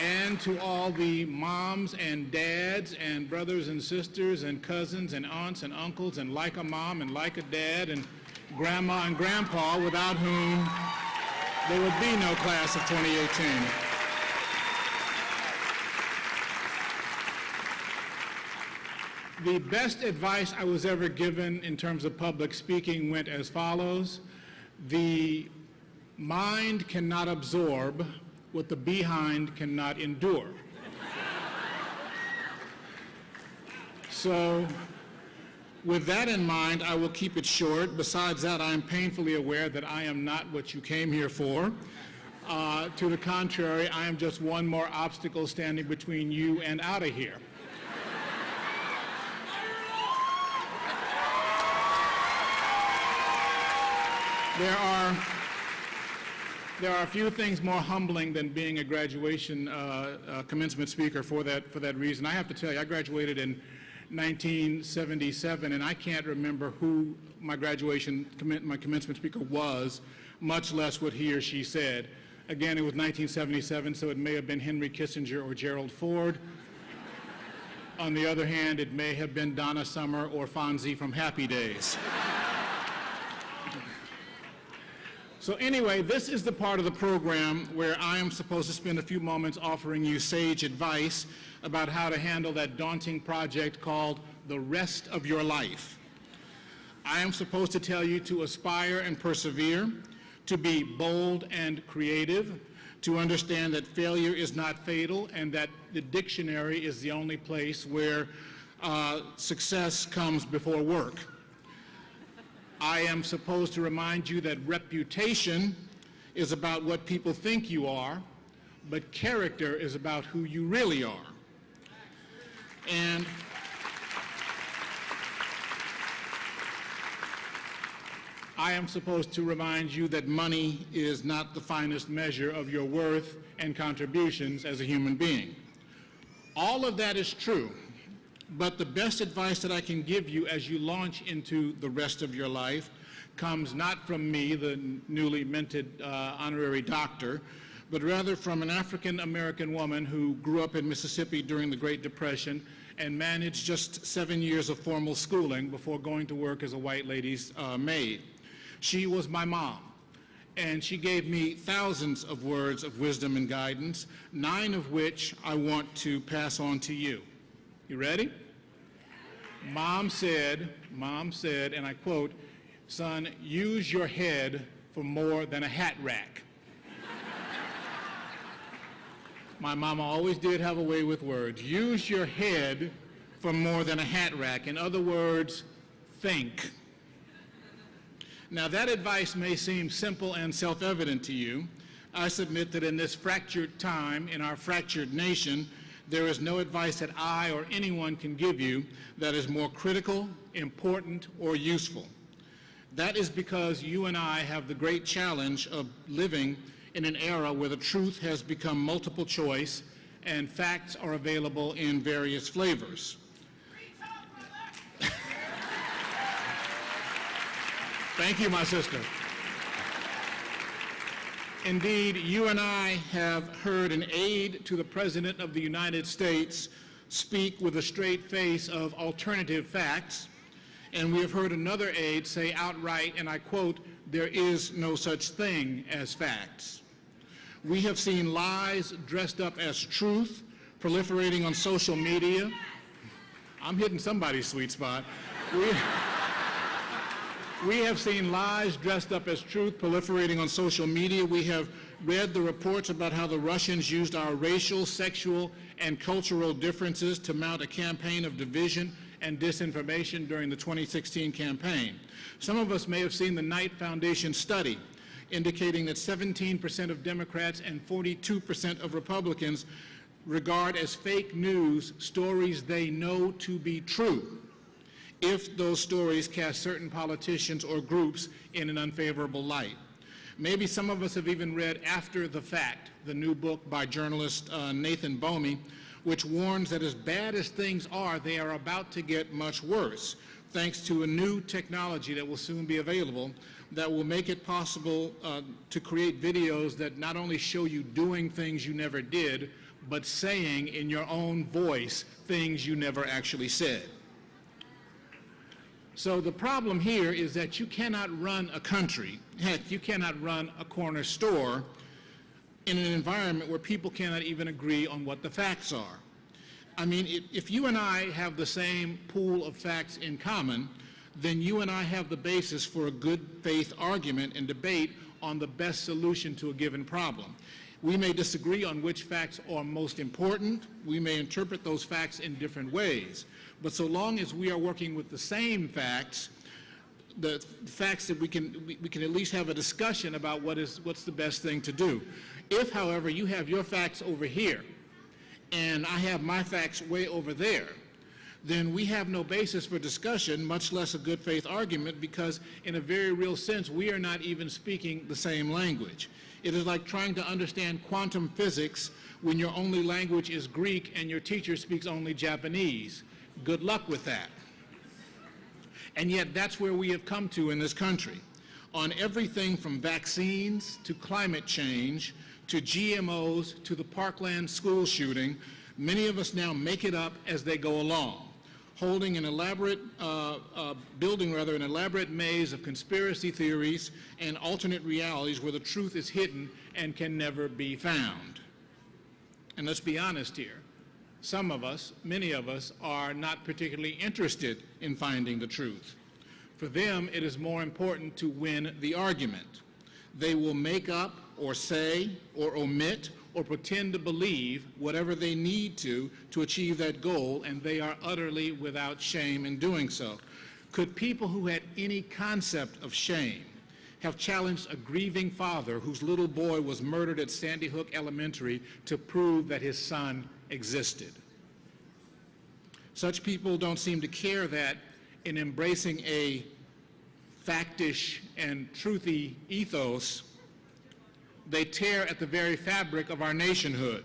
And to all the moms and dads and brothers and sisters and cousins and aunts and uncles and like a mom and like a dad and grandma and grandpa, without whom there would be no class of 2018. The best advice I was ever given in terms of public speaking went as follows: the mind cannot absorb what the behind cannot endure. So, with that in mind, I will keep it short. Besides that, I am painfully aware that I am not what you came here for. To the contrary, I am just one more obstacle standing between you and out of here. There are a few things more humbling than being a graduation commencement speaker for that reason. I have to tell you, I graduated in 1977, and I can't remember who my commencement speaker was, much less what he or she said. Again, it was 1977, so it may have been Henry Kissinger or Gerald Ford. On the other hand, it may have been Donna Summer or Fonzie from Happy Days. So anyway, this is the part of the program where I am supposed to spend a few moments offering you sage advice about how to handle that daunting project called the rest of your life. I am supposed to tell you to aspire and persevere, to be bold and creative, to understand that failure is not fatal and that the dictionary is the only place where success comes before work. I am supposed to remind you that reputation is about what people think you are, but character is about who you really are. And I am supposed to remind you that money is not the finest measure of your worth and contributions as a human being. All of that is true. But the best advice that I can give you as you launch into the rest of your life comes not from me, the newly minted honorary doctor, but rather from an African-American woman who grew up in Mississippi during the Great Depression and managed just 7 years of formal schooling before going to work as a white lady's maid. She was my mom, and she gave me thousands of words of wisdom and guidance, 9 of which I want to pass on to you. You ready? Mom said, and I quote, "Son, use your head for more than a hat rack." My mama always did have a way with words. Use your head for more than a hat rack. In other words, think. Now that advice may seem simple and self-evident to you. I submit that in this fractured time, in our fractured nation, there is no advice that I or anyone can give you that is more critical, important, or useful. That is because you and I have the great challenge of living in an era where the truth has become multiple choice and facts are available in various flavors. Thank you, my sister. Indeed, you and I have heard an aide to the President of the United States speak with a straight face of alternative facts, and we have heard another aide say outright, and I quote, "There is no such thing as facts." We have seen lies dressed up as truth proliferating on social media. I'm hitting somebody's sweet spot. We have seen lies dressed up as truth proliferating on social media. We have read the reports about how the Russians used our racial, sexual, and cultural differences to mount a campaign of division and disinformation during the 2016 campaign. Some of us may have seen the Knight Foundation study indicating that 17% of Democrats and 42% of Republicans regard as fake news stories they know to be true, if those stories cast certain politicians or groups in an unfavorable light. Maybe some of us have even read After the Fact, the new book by journalist Nathan Bomey, which warns that as bad as things are, they are about to get much worse, thanks to a new technology that will soon be available that will make it possible to create videos that not only show you doing things you never did, but saying in your own voice things you never actually said. So the problem here is that you cannot run a country, heck, you cannot run a corner store in an environment where people cannot even agree on what the facts are. I mean, if you and I have the same pool of facts in common, then you and I have the basis for a good faith argument and debate on the best solution to a given problem. We may disagree on which facts are most important. We may interpret those facts in different ways. But so long as we are working with the same facts, the facts that we can at least have a discussion about what's the best thing to do. If, however, you have your facts over here and I have my facts way over there, then we have no basis for discussion, much less a good faith argument, because in a very real sense, we are not even speaking the same language. It is like trying to understand quantum physics when your only language is Greek and your teacher speaks only Japanese. Good luck with that. And yet that's where we have come to in this country. On everything from vaccines to climate change to GMOs to the Parkland school shooting, many of us now make it up as they go along, holding an elaborate, an elaborate maze of conspiracy theories and alternate realities where the truth is hidden and can never be found. And let's be honest here. Some of us, many of us, are not particularly interested in finding the truth. For them, it is more important to win the argument. They will make up or say or omit or pretend to believe whatever they need to achieve that goal, and they are utterly without shame in doing so. Could people who had any concept of shame have challenged a grieving father whose little boy was murdered at Sandy Hook Elementary to prove that his son existed? Such people don't seem to care that in embracing a factish and truthy ethos, they tear at the very fabric of our nationhood.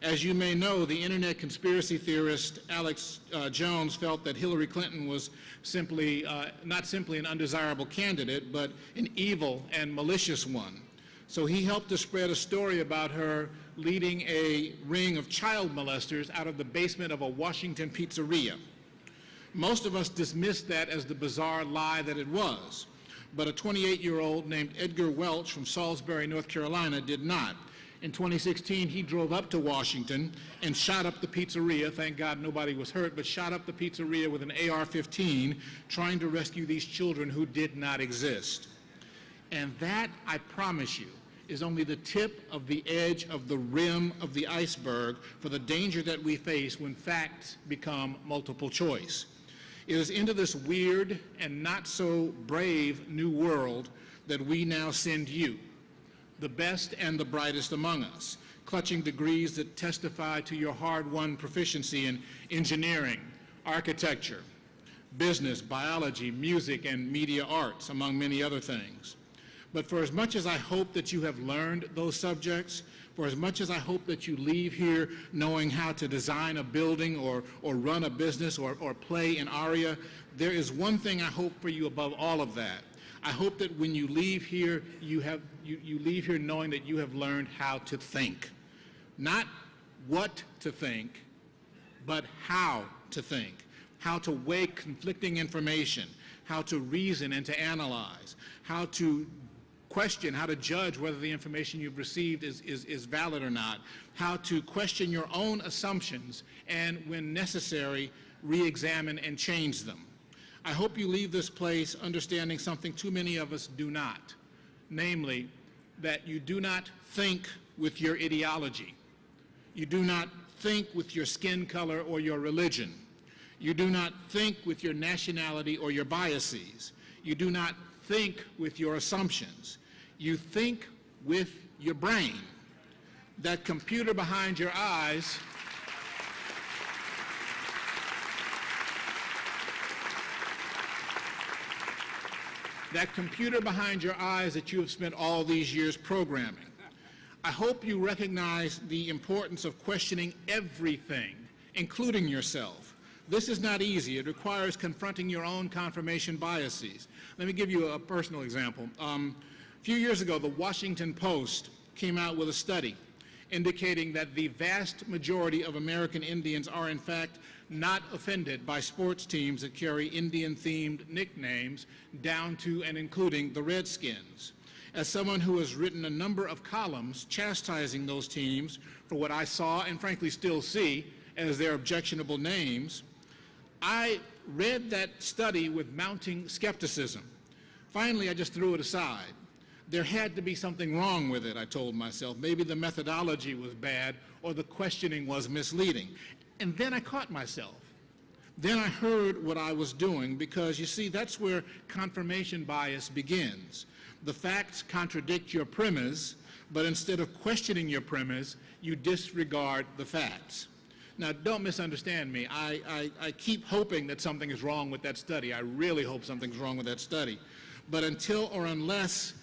As you may know, the internet conspiracy theorist Alex Jones felt that Hillary Clinton was not simply an undesirable candidate, but an evil and malicious one. So he helped to spread a story about her leading a ring of child molesters out of the basement of a Washington pizzeria. Most of us dismissed that as the bizarre lie that it was, but a 28-year-old named Edgar Welch from Salisbury, North Carolina did not. In 2016, he drove up to Washington and shot up the pizzeria. Thank God nobody was hurt, but shot up the pizzeria with an AR-15, trying to rescue these children who did not exist. And that, I promise you, is only the tip of the edge of the rim of the iceberg for the danger that we face when facts become multiple choice. It is into this weird and not so brave new world that we now send you, the best and the brightest among us, clutching degrees that testify to your hard-won proficiency in engineering, architecture, business, biology, music, and media arts, among many other things. But for as much as I hope that you have learned those subjects, for as much as I hope that you leave here knowing how to design a building or run a business or play an aria, there is one thing I hope for you above all of that. I hope that when you leave here, you leave here knowing that you have learned how to think. Not what to think, but how to think, how to weigh conflicting information, how to reason and to analyze, how to question, how to judge whether the information you've received is valid or not, how to question your own assumptions, and when necessary, re-examine and change them. I hope you leave this place understanding something too many of us do not, namely, that you do not think with your ideology. You do not think with your skin color or your religion. You do not think with your nationality or your biases. You do not think with your assumptions. You think with your brain. That computer behind your eyes that you have spent all these years programming. I hope you recognize the importance of questioning everything, including yourself. This is not easy. It requires confronting your own confirmation biases. Let me give you a personal example. A few years ago, the Washington Post came out with a study indicating that the vast majority of American Indians are in fact not offended by sports teams that carry Indian-themed nicknames down to and including the Redskins. As someone who has written a number of columns chastising those teams for what I saw and frankly still see as their objectionable names, I read that study with mounting skepticism. Finally, I just threw it aside. There had to be something wrong with it, I told myself. Maybe the methodology was bad or the questioning was misleading. And then I caught myself. Then I heard what I was doing because, you see, that's where confirmation bias begins. The facts contradict your premise, but instead of questioning your premise, you disregard the facts. Now, don't misunderstand me. I keep hoping that something is wrong with that study. I really hope something's wrong with that study. But until or unless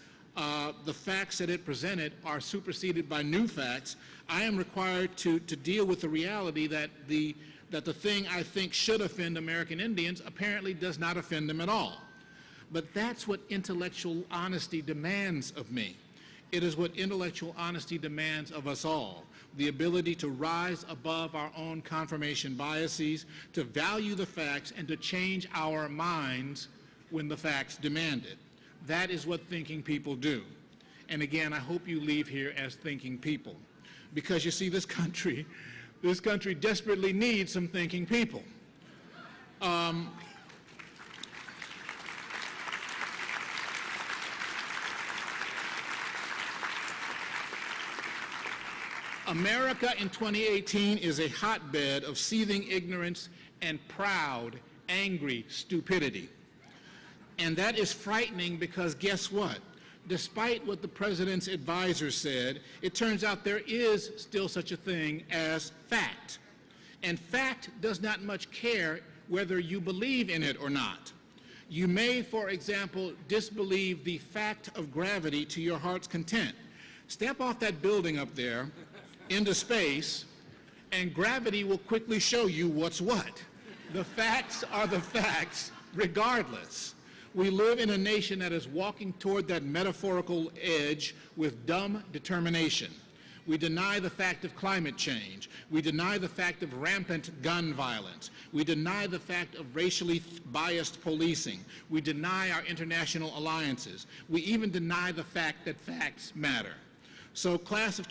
the facts that it presented are superseded by new facts, I am required to deal with the reality that the thing I think should offend American Indians apparently does not offend them at all. But that's what intellectual honesty demands of me. It is what intellectual honesty demands of us all. The ability to rise above our own confirmation biases, to value the facts, and to change our minds when the facts demand it. That is what thinking people do. And again, I hope you leave here as thinking people. Because you see, this country desperately needs some thinking people. America in 2018 is a hotbed of seething ignorance and proud, angry stupidity. And that is frightening because guess what? Despite what the president's advisors said, it turns out there is still such a thing as fact. And fact does not much care whether you believe in it or not. You may, for example, disbelieve the fact of gravity to your heart's content. Step off that building up there into space, and gravity will quickly show you what's what. The facts are the facts regardless. We live in a nation that is walking toward that metaphorical edge with dumb determination. We deny the fact of climate change. We deny the fact of rampant gun violence. We deny the fact of racially biased policing. We deny our international alliances. We even deny the fact that facts matter. So class of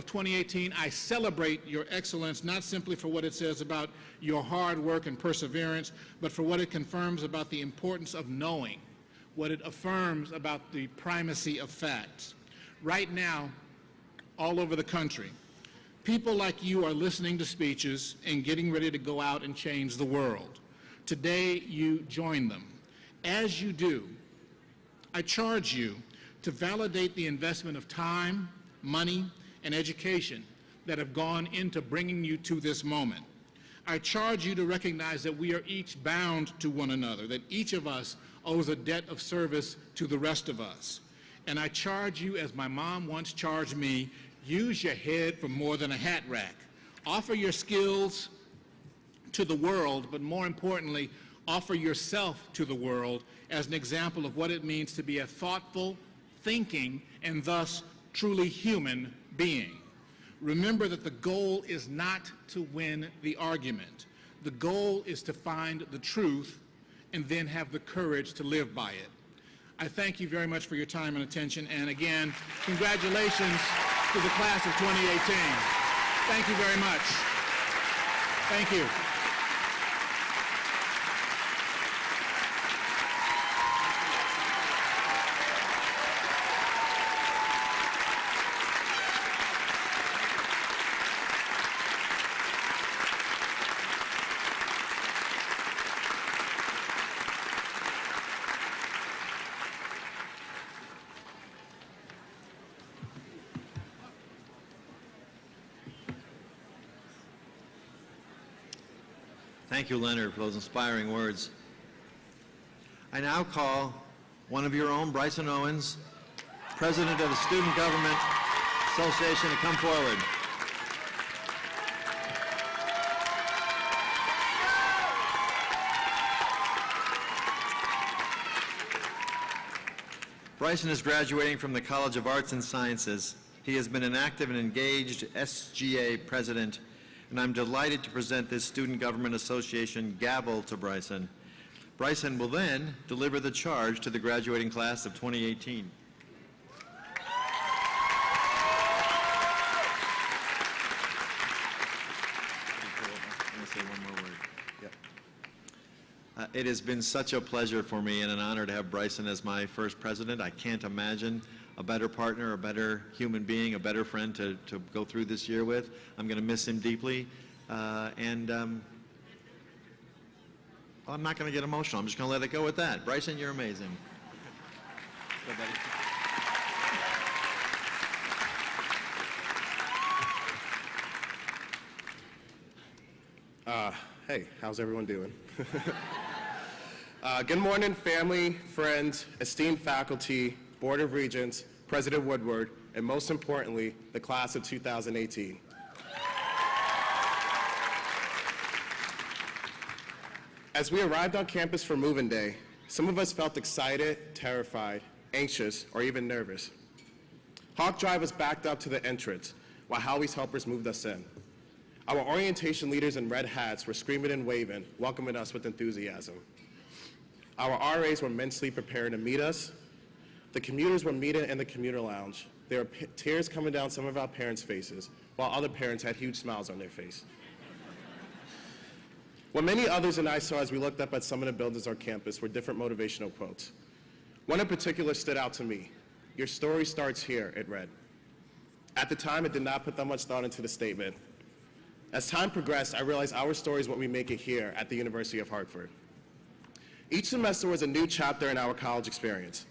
2018, I celebrate your excellence, not simply for what it says about your hard work and perseverance, but for what it confirms about the importance of knowing, what it affirms about the primacy of facts. Right now, all over the country, people like you are listening to speeches and getting ready to go out and change the world. Today, you join them. As you do, I charge you to validate the investment of time, money, and education that have gone into bringing you to this moment. I charge you to recognize that we are each bound to one another, that each of us owes a debt of service to the rest of us. And I charge you, as my mom once charged me, use your head for more than a hat rack. Offer your skills to the world, but more importantly, offer yourself to the world as an example of what it means to be a thoughtful, thinking, and thus truly human being. Remember that the goal is not to win the argument. The goal is to find the truth and then have the courage to live by it. I thank you very much for your time and attention, and again, congratulations to the class of 2018. Thank you very much. Thank you. Thank you, Leonard, for those inspiring words. I now call one of your own, Bryson Owens, President of the Student Government Association, to come forward. Bryson is graduating from the College of Arts and Sciences. He has been an active and engaged SGA president, and I'm delighted to present this Student Government Association gavel to Bryson. Bryson will then deliver the charge to the graduating class of 2018. It has been such a pleasure for me and an honor to have Bryson as my first president. I can't imagine a better partner, a better human being, a better friend to go through this year with. I'm going to miss him deeply. Well, I'm not going to get emotional. I'm just going to let it go with that. Bryson, you're amazing. Go, buddy. Hey, how's everyone doing? Good morning, family, friends, esteemed faculty, Board of Regents, President Woodward, and most importantly, the class of 2018. As we arrived on campus for move-in day, some of us felt excited, terrified, anxious, or even nervous. Hawk Drive was backed up to the entrance, while Howie's helpers moved us in. Our orientation leaders in red hats were screaming and waving, welcoming us with enthusiasm. Our RAs were mentally prepared to meet us. The commuters were meeting in the commuter lounge. There were tears coming down some of our parents' faces, while other parents had huge smiles on their face. What many others and I saw as we looked up at some of the buildings on campus were different motivational quotes. One in particular stood out to me. "Your story starts here," it read. At the time, it did not put that much thought into the statement. As time progressed, I realized our story is what we make it here at the University of Hartford. Each semester was a new chapter in our college experience.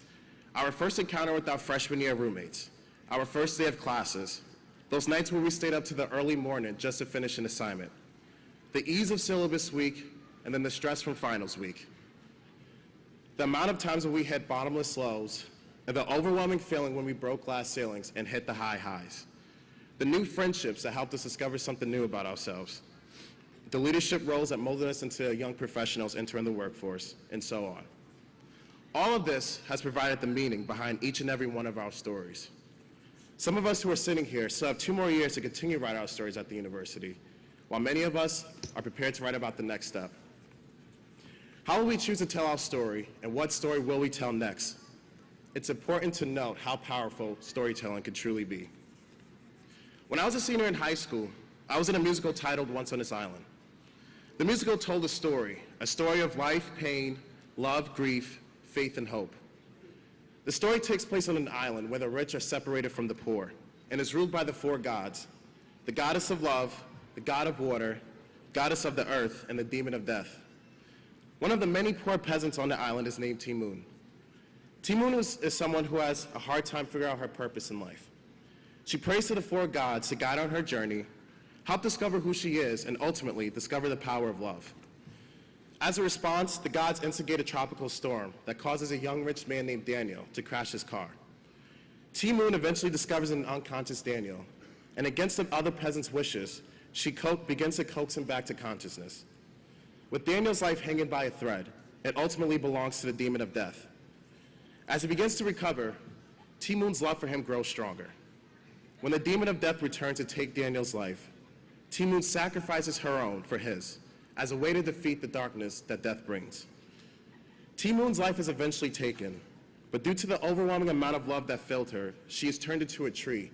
Our first encounter with our freshman year roommates, our first day of classes, those nights where we stayed up to the early morning just to finish an assignment, the ease of syllabus week, and then the stress from finals week. The amount of times when we hit bottomless lows, and the overwhelming feeling when we broke glass ceilings and hit the high highs. The new friendships that helped us discover something new about ourselves. The leadership roles that molded us into young professionals entering the workforce, and so on. All of this has provided the meaning behind each and every one of our stories. Some of us who are sitting here still have 2 more years to continue to write our stories at the university, while many of us are prepared to write about the next step. How will we choose to tell our story, and what story will we tell next? It's important to note how powerful storytelling can truly be. When I was a senior in high school, I was in a musical titled Once on This Island. The musical told a story of life, pain, love, grief, faith, and hope. The story takes place on an island where the rich are separated from the poor and is ruled by the 4 gods: the goddess of love, the god of water, goddess of the earth, and the demon of death. One of the many poor peasants on the island is named Timoon. Timoon is someone who has a hard time figuring out her purpose in life. She prays to the 4 gods to guide her on her journey. help discover who she is, and ultimately discover the power of love. As a response, the gods instigate a tropical storm that causes a young rich man named Daniel to crash his car. T. Moon eventually discovers an unconscious Daniel, and against the other peasants' wishes, she begins to coax him back to consciousness. With Daniel's life hanging by a thread, it ultimately belongs to the demon of death. As he begins to recover, T. Moon's love for him grows stronger. When the demon of death returns to take Daniel's life, T. Moon sacrifices her own for his, as a way to defeat the darkness that death brings. T. Moon's life is eventually taken, but due to the overwhelming amount of love that filled her, she is turned into a tree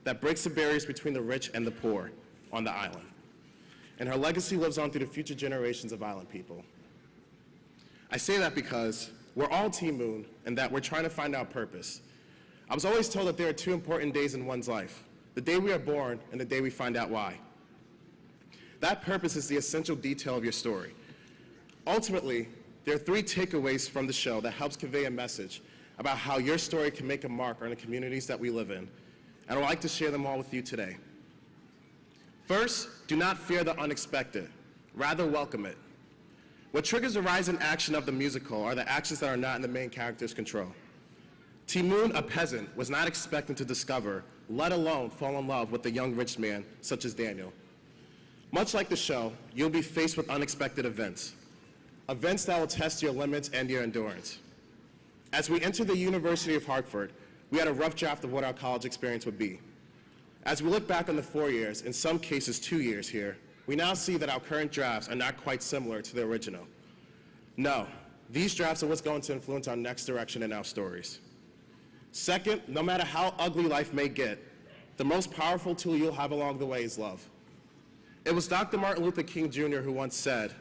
that breaks the barriers between the rich and the poor on the island. And her legacy lives on through the future generations of island people. I say that because we're all T. Moon and that we're trying to find our purpose. I was always told that there are two important days in one's life: the day we are born and the day we find out why. That purpose is the essential detail of your story. Ultimately, there are three takeaways from the show that helps convey a message about how your story can make a mark on the communities that we live in, and I'd like to share them all with you today. First, do not fear the unexpected, rather welcome it. What triggers the rise in action of the musical are the actions that are not in the main character's control. T. Moon, a peasant, was not expecting to discover, let alone fall in love with a young rich man such as Daniel. Much like the show, you'll be faced with unexpected events that will test your limits and your endurance. As we enter the University of Hartford, we had a rough draft of what our college experience would be. As we look back on the 4 years, in some cases 2 years here, we now see that our current drafts are not quite similar to the original. No, these drafts are what's going to influence our next direction in our stories. Second, no matter how ugly life may get, the most powerful tool you'll have along the way is love. It was Dr. Martin Luther King Jr. who once said,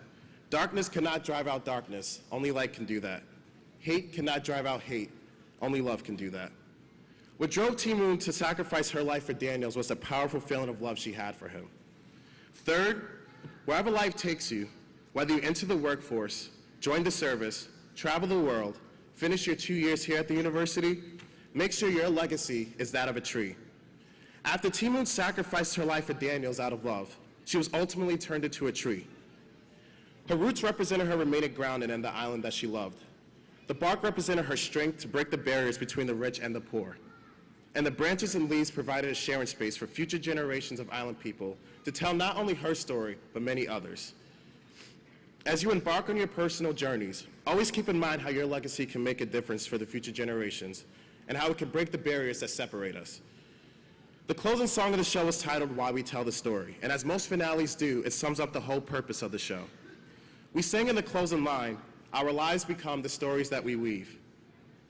"Darkness cannot drive out darkness, only light can do that. Hate cannot drive out hate, only love can do that." What drove T. Moon to sacrifice her life for Daniel's was the powerful feeling of love she had for him. Third, wherever life takes you, whether you enter the workforce, join the service, travel the world, finish your 2 years here at the university, make sure your legacy is that of a tree. After T. Moon sacrificed her life for Daniel's out of love, she was ultimately turned into a tree. Her roots represented her remaining grounded in the island that she loved. The bark represented her strength to break the barriers between the rich and the poor. And the branches and leaves provided a sharing space for future generations of island people to tell not only her story, but many others. As you embark on your personal journeys, always keep in mind how your legacy can make a difference for the future generations and how it can break the barriers that separate us. The closing song of the show is titled "Why We Tell the Story," and as most finales do, it sums up the whole purpose of the show. We sing in the closing line, "Our lives become the stories that we weave."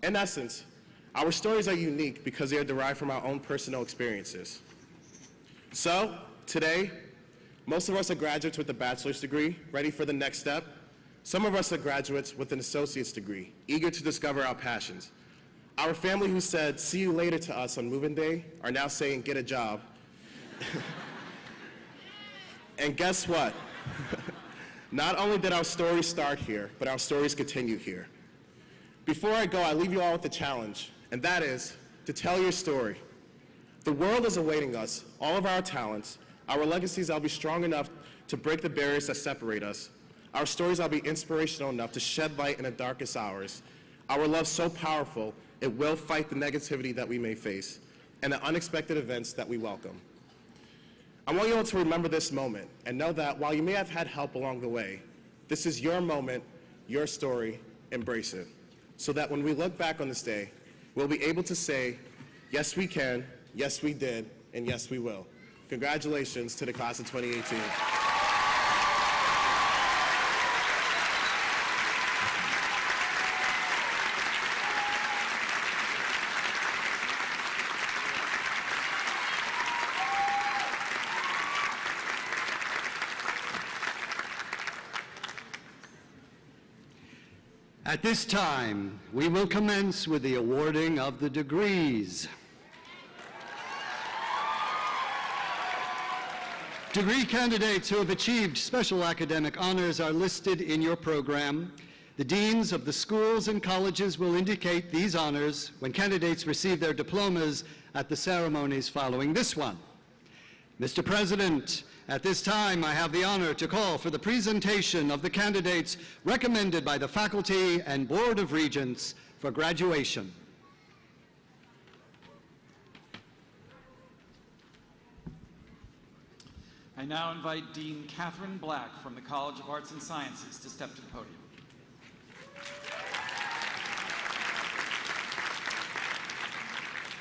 In essence, our stories are unique because they are derived from our own personal experiences. So, today, most of us are graduates with a bachelor's degree, ready for the next step. Some of us are graduates with an associate's degree, eager to discover our passions. Our family who said, "See you later" to us on moving day are now saying, "Get a job." And guess what? Not only did our stories start here, but our stories continue here. Before I go, I leave you all with a challenge, and that is to tell your story. The world is awaiting us, all of our talents. Our legacies will be strong enough to break the barriers that separate us. Our stories will be inspirational enough to shed light in the darkest hours. Our love so powerful, it will fight the negativity that we may face and the unexpected events that we welcome. I want you all to remember this moment and know that while you may have had help along the way, this is your moment, your story, embrace it. So that when we look back on this day, we'll be able to say, yes we can, yes we did, and yes we will. Congratulations to the class of 2018. At this time, we will commence with the awarding of the degrees. Degree candidates who have achieved special academic honors are listed in your program. The deans of the schools and colleges will indicate these honors when candidates receive their diplomas at the ceremonies following this one. Mr. President, At this time, I have the honor to call for the presentation of the candidates recommended by the faculty and Board of Regents for graduation. I now invite Dean Catherine Black from the College of Arts and Sciences to step to the podium.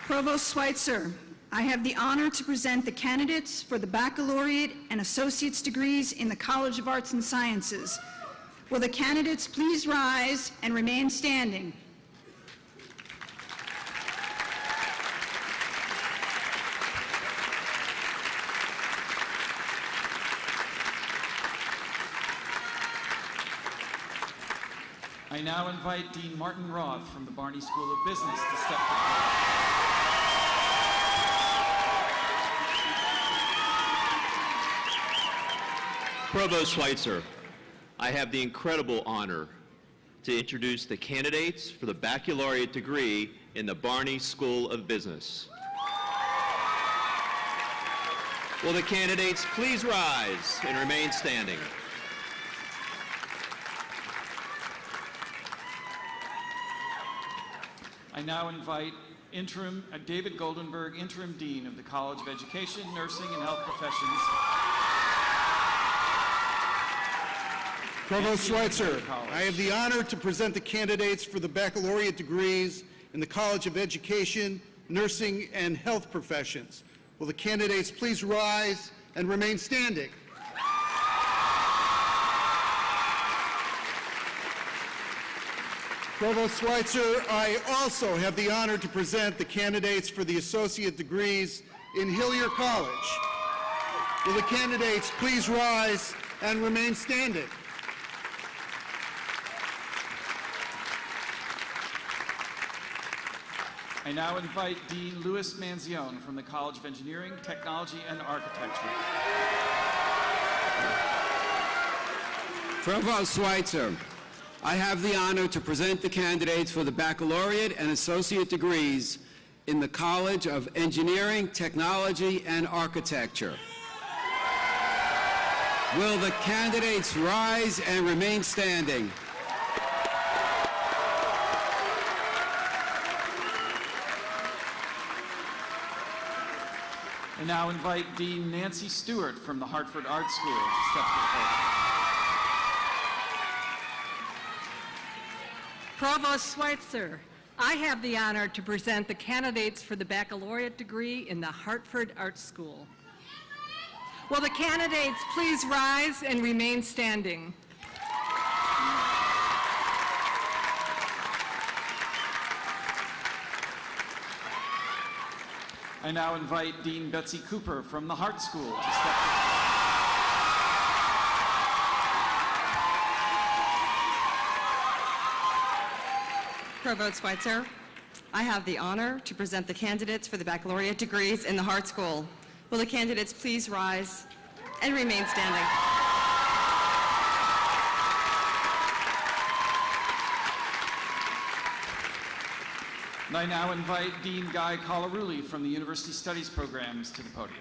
Provost Schweitzer, I have the honor to present the candidates for the baccalaureate and associate's degrees in the College of Arts and Sciences. Will the candidates please rise and remain standing? I now invite Dean Martin Roth from the Barney School of Business to step to the podium. Provost Schweitzer, I have the incredible honor to introduce the candidates for the baccalaureate degree in the Barney School of Business. Will the candidates please rise and remain standing? I now invite David Goldenberg, Interim Dean of the College of Education, Nursing, and Health Professions. Provost Schweitzer, I have the honor to present the candidates for the baccalaureate degrees in the College of Education, Nursing, and Health Professions. Will the candidates please rise and remain standing? Provost Schweitzer, I also have the honor to present the candidates for the associate degrees in Hillier College. Will the candidates please rise and remain standing? I now invite Dean Louis Manzione from the College of Engineering, Technology, and Architecture. Provost Schweitzer, I have the honor to present the candidates for the baccalaureate and associate degrees in the College of Engineering, Technology, and Architecture. Will the candidates rise and remain standing? I now invite Dean Nancy Stewart from the Hartford Art School to step to the podium. Provost Schweitzer, I have the honor to present the candidates for the baccalaureate degree in the Hartford Art School. Will the candidates please rise and remain standing? I now invite Dean Betsy Cooper from the Hart School to step Provost Schweitzer, I have the honor to present the candidates for the baccalaureate degrees in the Hart School. Will the candidates please rise and remain standing? And I now invite Dean Guy Colarulli from the University Studies programs to the podium.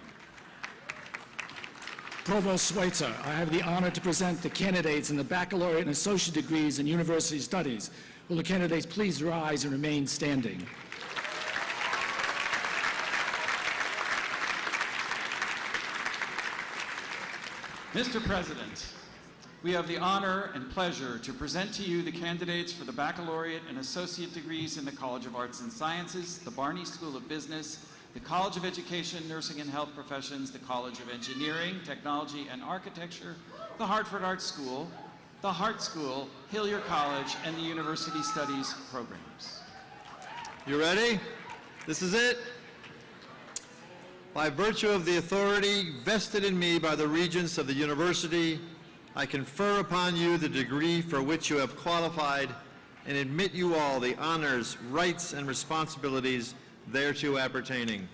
Provost Schweitzer, I have the honor to present the candidates in the baccalaureate and associate degrees in university studies. Will the candidates please rise and remain standing? Mr. President, we have the honor and pleasure to present to you the candidates for the baccalaureate and associate degrees in the College of Arts and Sciences, the Barney School of Business, the College of Education, Nursing, and Health Professions, the College of Engineering, Technology, and Architecture, the Hartford Art School, the Hart School, Hillier College, and the University Studies programs. You ready? This is it. By virtue of the authority vested in me by the Regents of the University, I confer upon you the degree for which you have qualified and admit you all the honors, rights, and responsibilities thereto appertaining.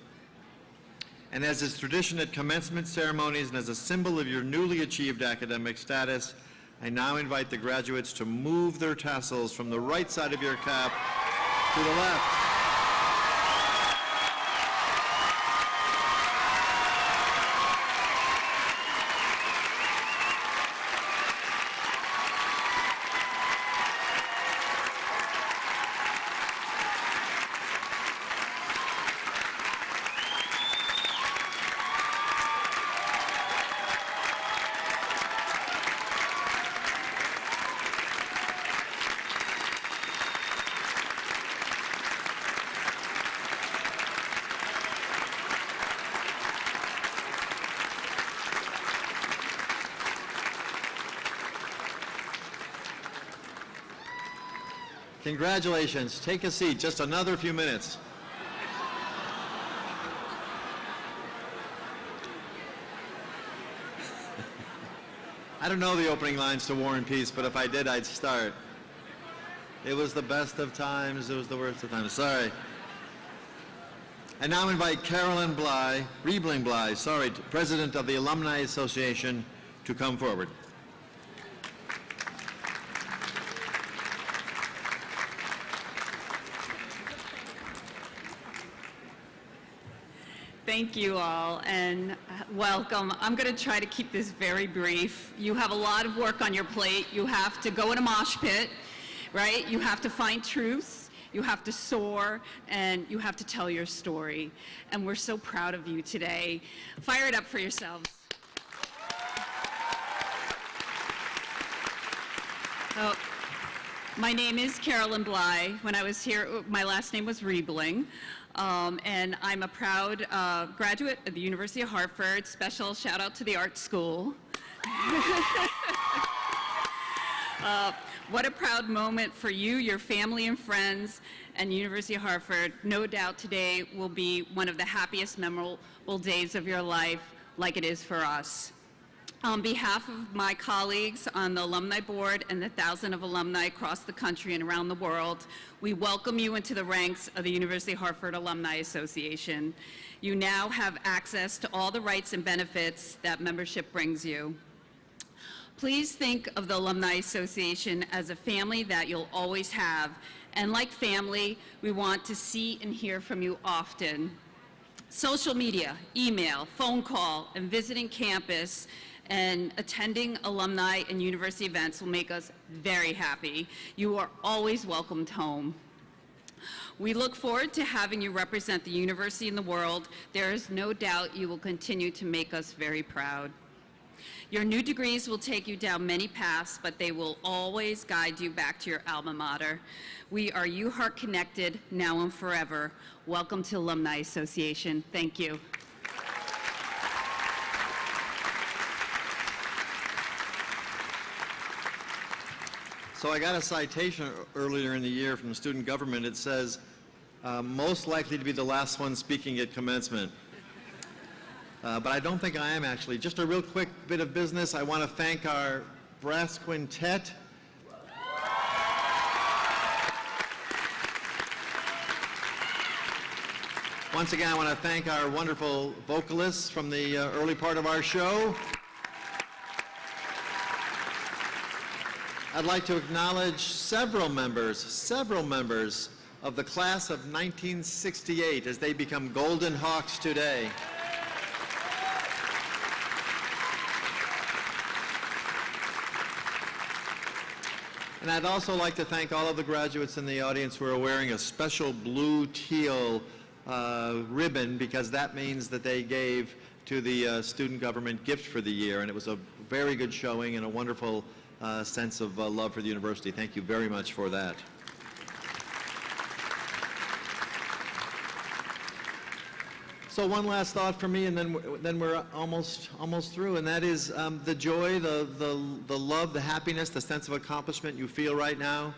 And as is tradition at commencement ceremonies and as a symbol of your newly achieved academic status, I now invite the graduates to move their tassels from the right side of your cap to the left. Congratulations. Take a seat. Just another few minutes. I don't know the opening lines to War and Peace, but if I did, I'd start. It was the best of times, it was the worst of times. Sorry. I now invite Carolyn Riebling Bly, President of the Alumni Association, to come forward. Thank you all, and welcome. I'm going to try to keep this very brief. You have a lot of work on your plate. You have to go in a mosh pit, right? You have to find truth. You have to soar, and you have to tell your story. And we're so proud of you today. Fire it up for yourselves. So, my name is Carolyn Bly. When I was here, my last name was Riebling. And I'm a proud graduate of the University of Hartford. Special shout out to the art school. What a proud moment for you, your family and friends, and University of Hartford. No doubt today will be one of the happiest, memorable days of your life, like it is for us. On behalf of my colleagues on the Alumni Board and the thousands of alumni across the country and around the world, we welcome you into the ranks of the University of Hartford Alumni Association. You now have access to all the rights and benefits that membership brings you. Please think of the Alumni Association as a family that you'll always have. And like family, we want to see and hear from you often. Social media, email, phone call, and visiting campus and attending alumni and university events will make us very happy. You are always welcomed home. We look forward to having you represent the university in the world. There is no doubt you will continue to make us very proud. Your new degrees will take you down many paths, but they will always guide you back to your alma mater. We are UHeart connected now and forever. Welcome to Alumni Association. Thank you. So I got a citation earlier in the year from student government. It says, most likely to be the last one speaking at commencement. But I don't think I am actually. Just a real quick bit of business. I want to thank our brass quintet. Once again, I want to thank our wonderful vocalists from the early part of our show. I'd like to acknowledge several members of the class of 1968 as they become Golden Hawks today. And I'd also like to thank all of the graduates in the audience who are wearing a special blue teal ribbon, because that means that they gave to the student government gift for the year, and it was a very good showing and a wonderful sense of love for the university. Thank you very much for that. So one last thought from me, and then we're almost through, and that is the joy, the love, the happiness, the sense of accomplishment you feel right now.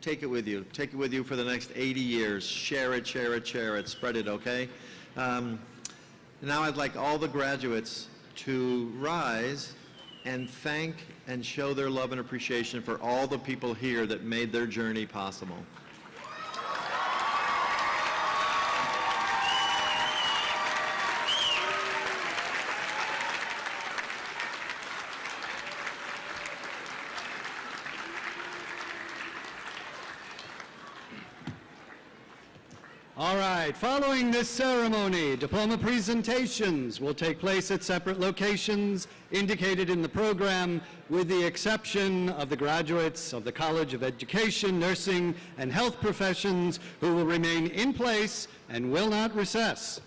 Take it with you. Take it with you for the next 80 years. Share it, share it, share it. Spread it, okay? Now I'd like all the graduates to rise and thank and show their love and appreciation for all the people here that made their journey possible. All right, following this ceremony, diploma presentations will take place at separate locations indicated in the program, with the exception of the graduates of the College of Education, Nursing, and Health Professions, who will remain in place and will not recess.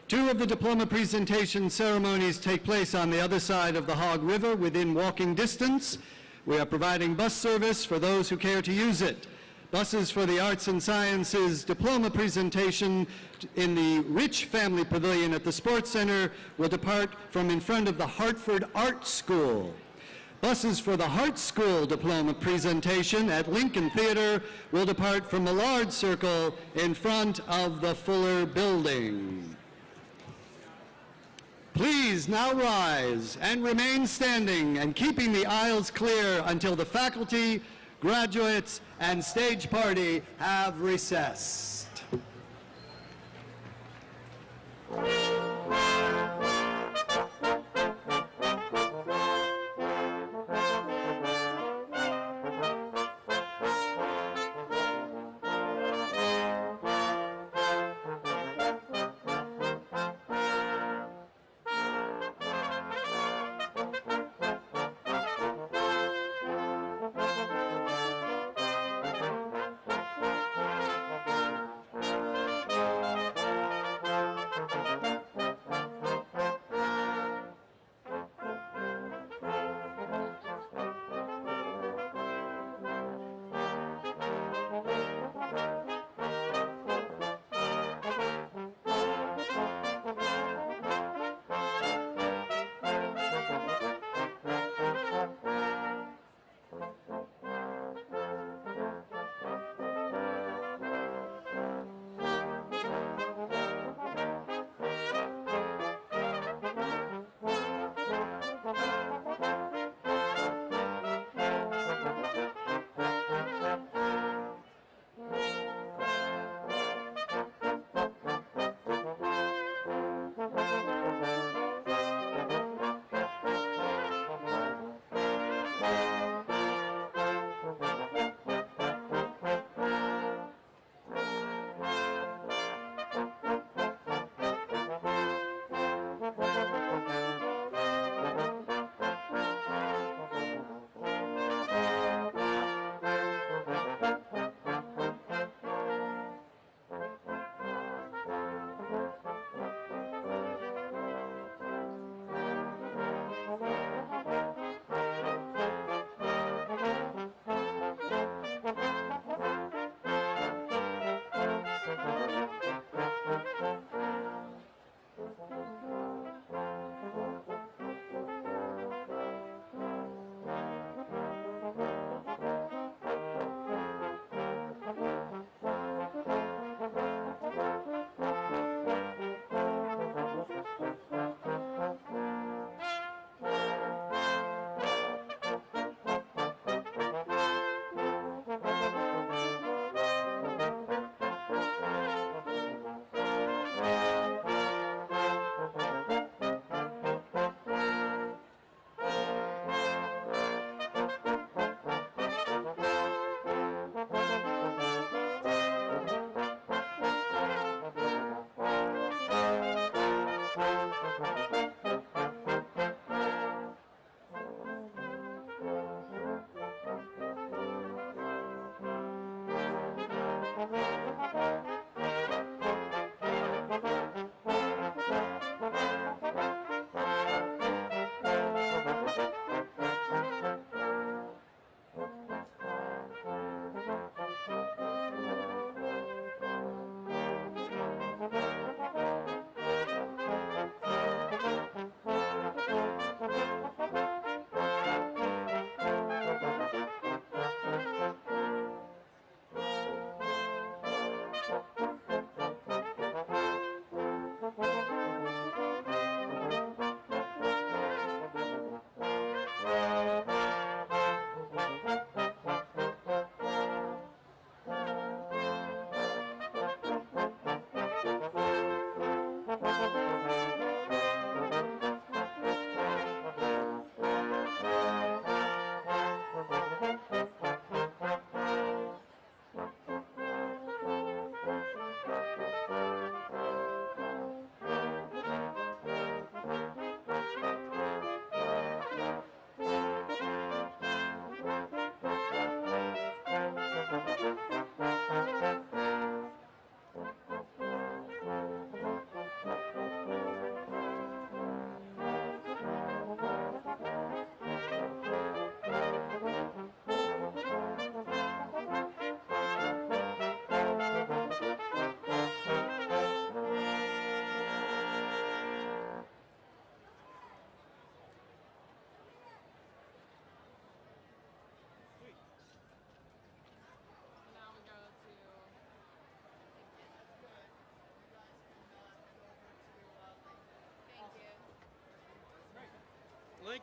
Two of the diploma presentation ceremonies take place on the other side of the Hog River within walking distance. We are providing bus service for those who care to use it. Buses for the Arts and Sciences diploma presentation in the Rich Family Pavilion at the Sports Center will depart from in front of the Hartford Art School. Buses for the Hart School diploma presentation at Lincoln Theater will depart from the large circle in front of the Fuller Building. Please now rise and remain standing and keeping the aisles clear until the faculty, graduates, and stage party have recessed.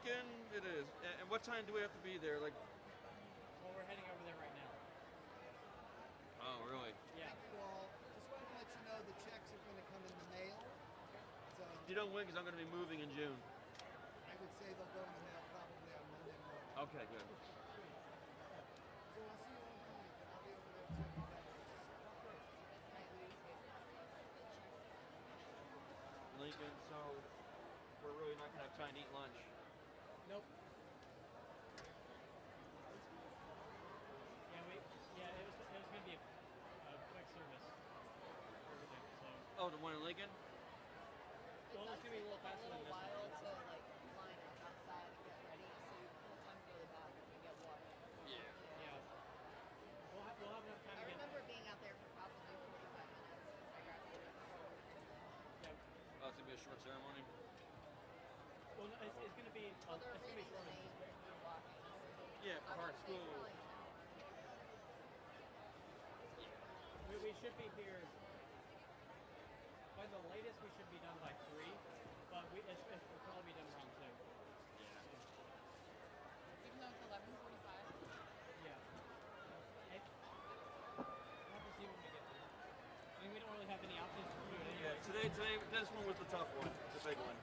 Lincoln it is. And what time do we have to be there? Like, Well, we're heading over there right now. oh, really? Yeah. Well, just wanted to let you know the checks are going to come in the mail. So You don't win because I'm going to be moving in June. I would say they'll go in the mail probably on Monday morning. Okay, good. So I'll see you on Monday. I'll be over there too. Lincoln, so we're really not going to have time to eat lunch. Nope. Yeah, it was going to be a quick service. Everything, so. Oh, the one in Lincoln? Well, it's going to be a little faster than this one. while to like line up outside and get ready, so you have time to go to the bathroom and get water. Yeah. We'll have enough time I to get. remember being out there for probably 45 minutes. I graduated. Oh, it's going to be a short ceremony? Well, no, it's going to be. Well, they're it's going to be reading the short. names and you're walking. Yeah, for Hart School. We should be here. By the latest, we should be done by 3, but we'll probably be done around 2. Even though it's 11:45. Yeah. We'll have to see when we get there. I mean, we don't really have any options to do it anyway. Yeah, today, this one was the tough one, the big one.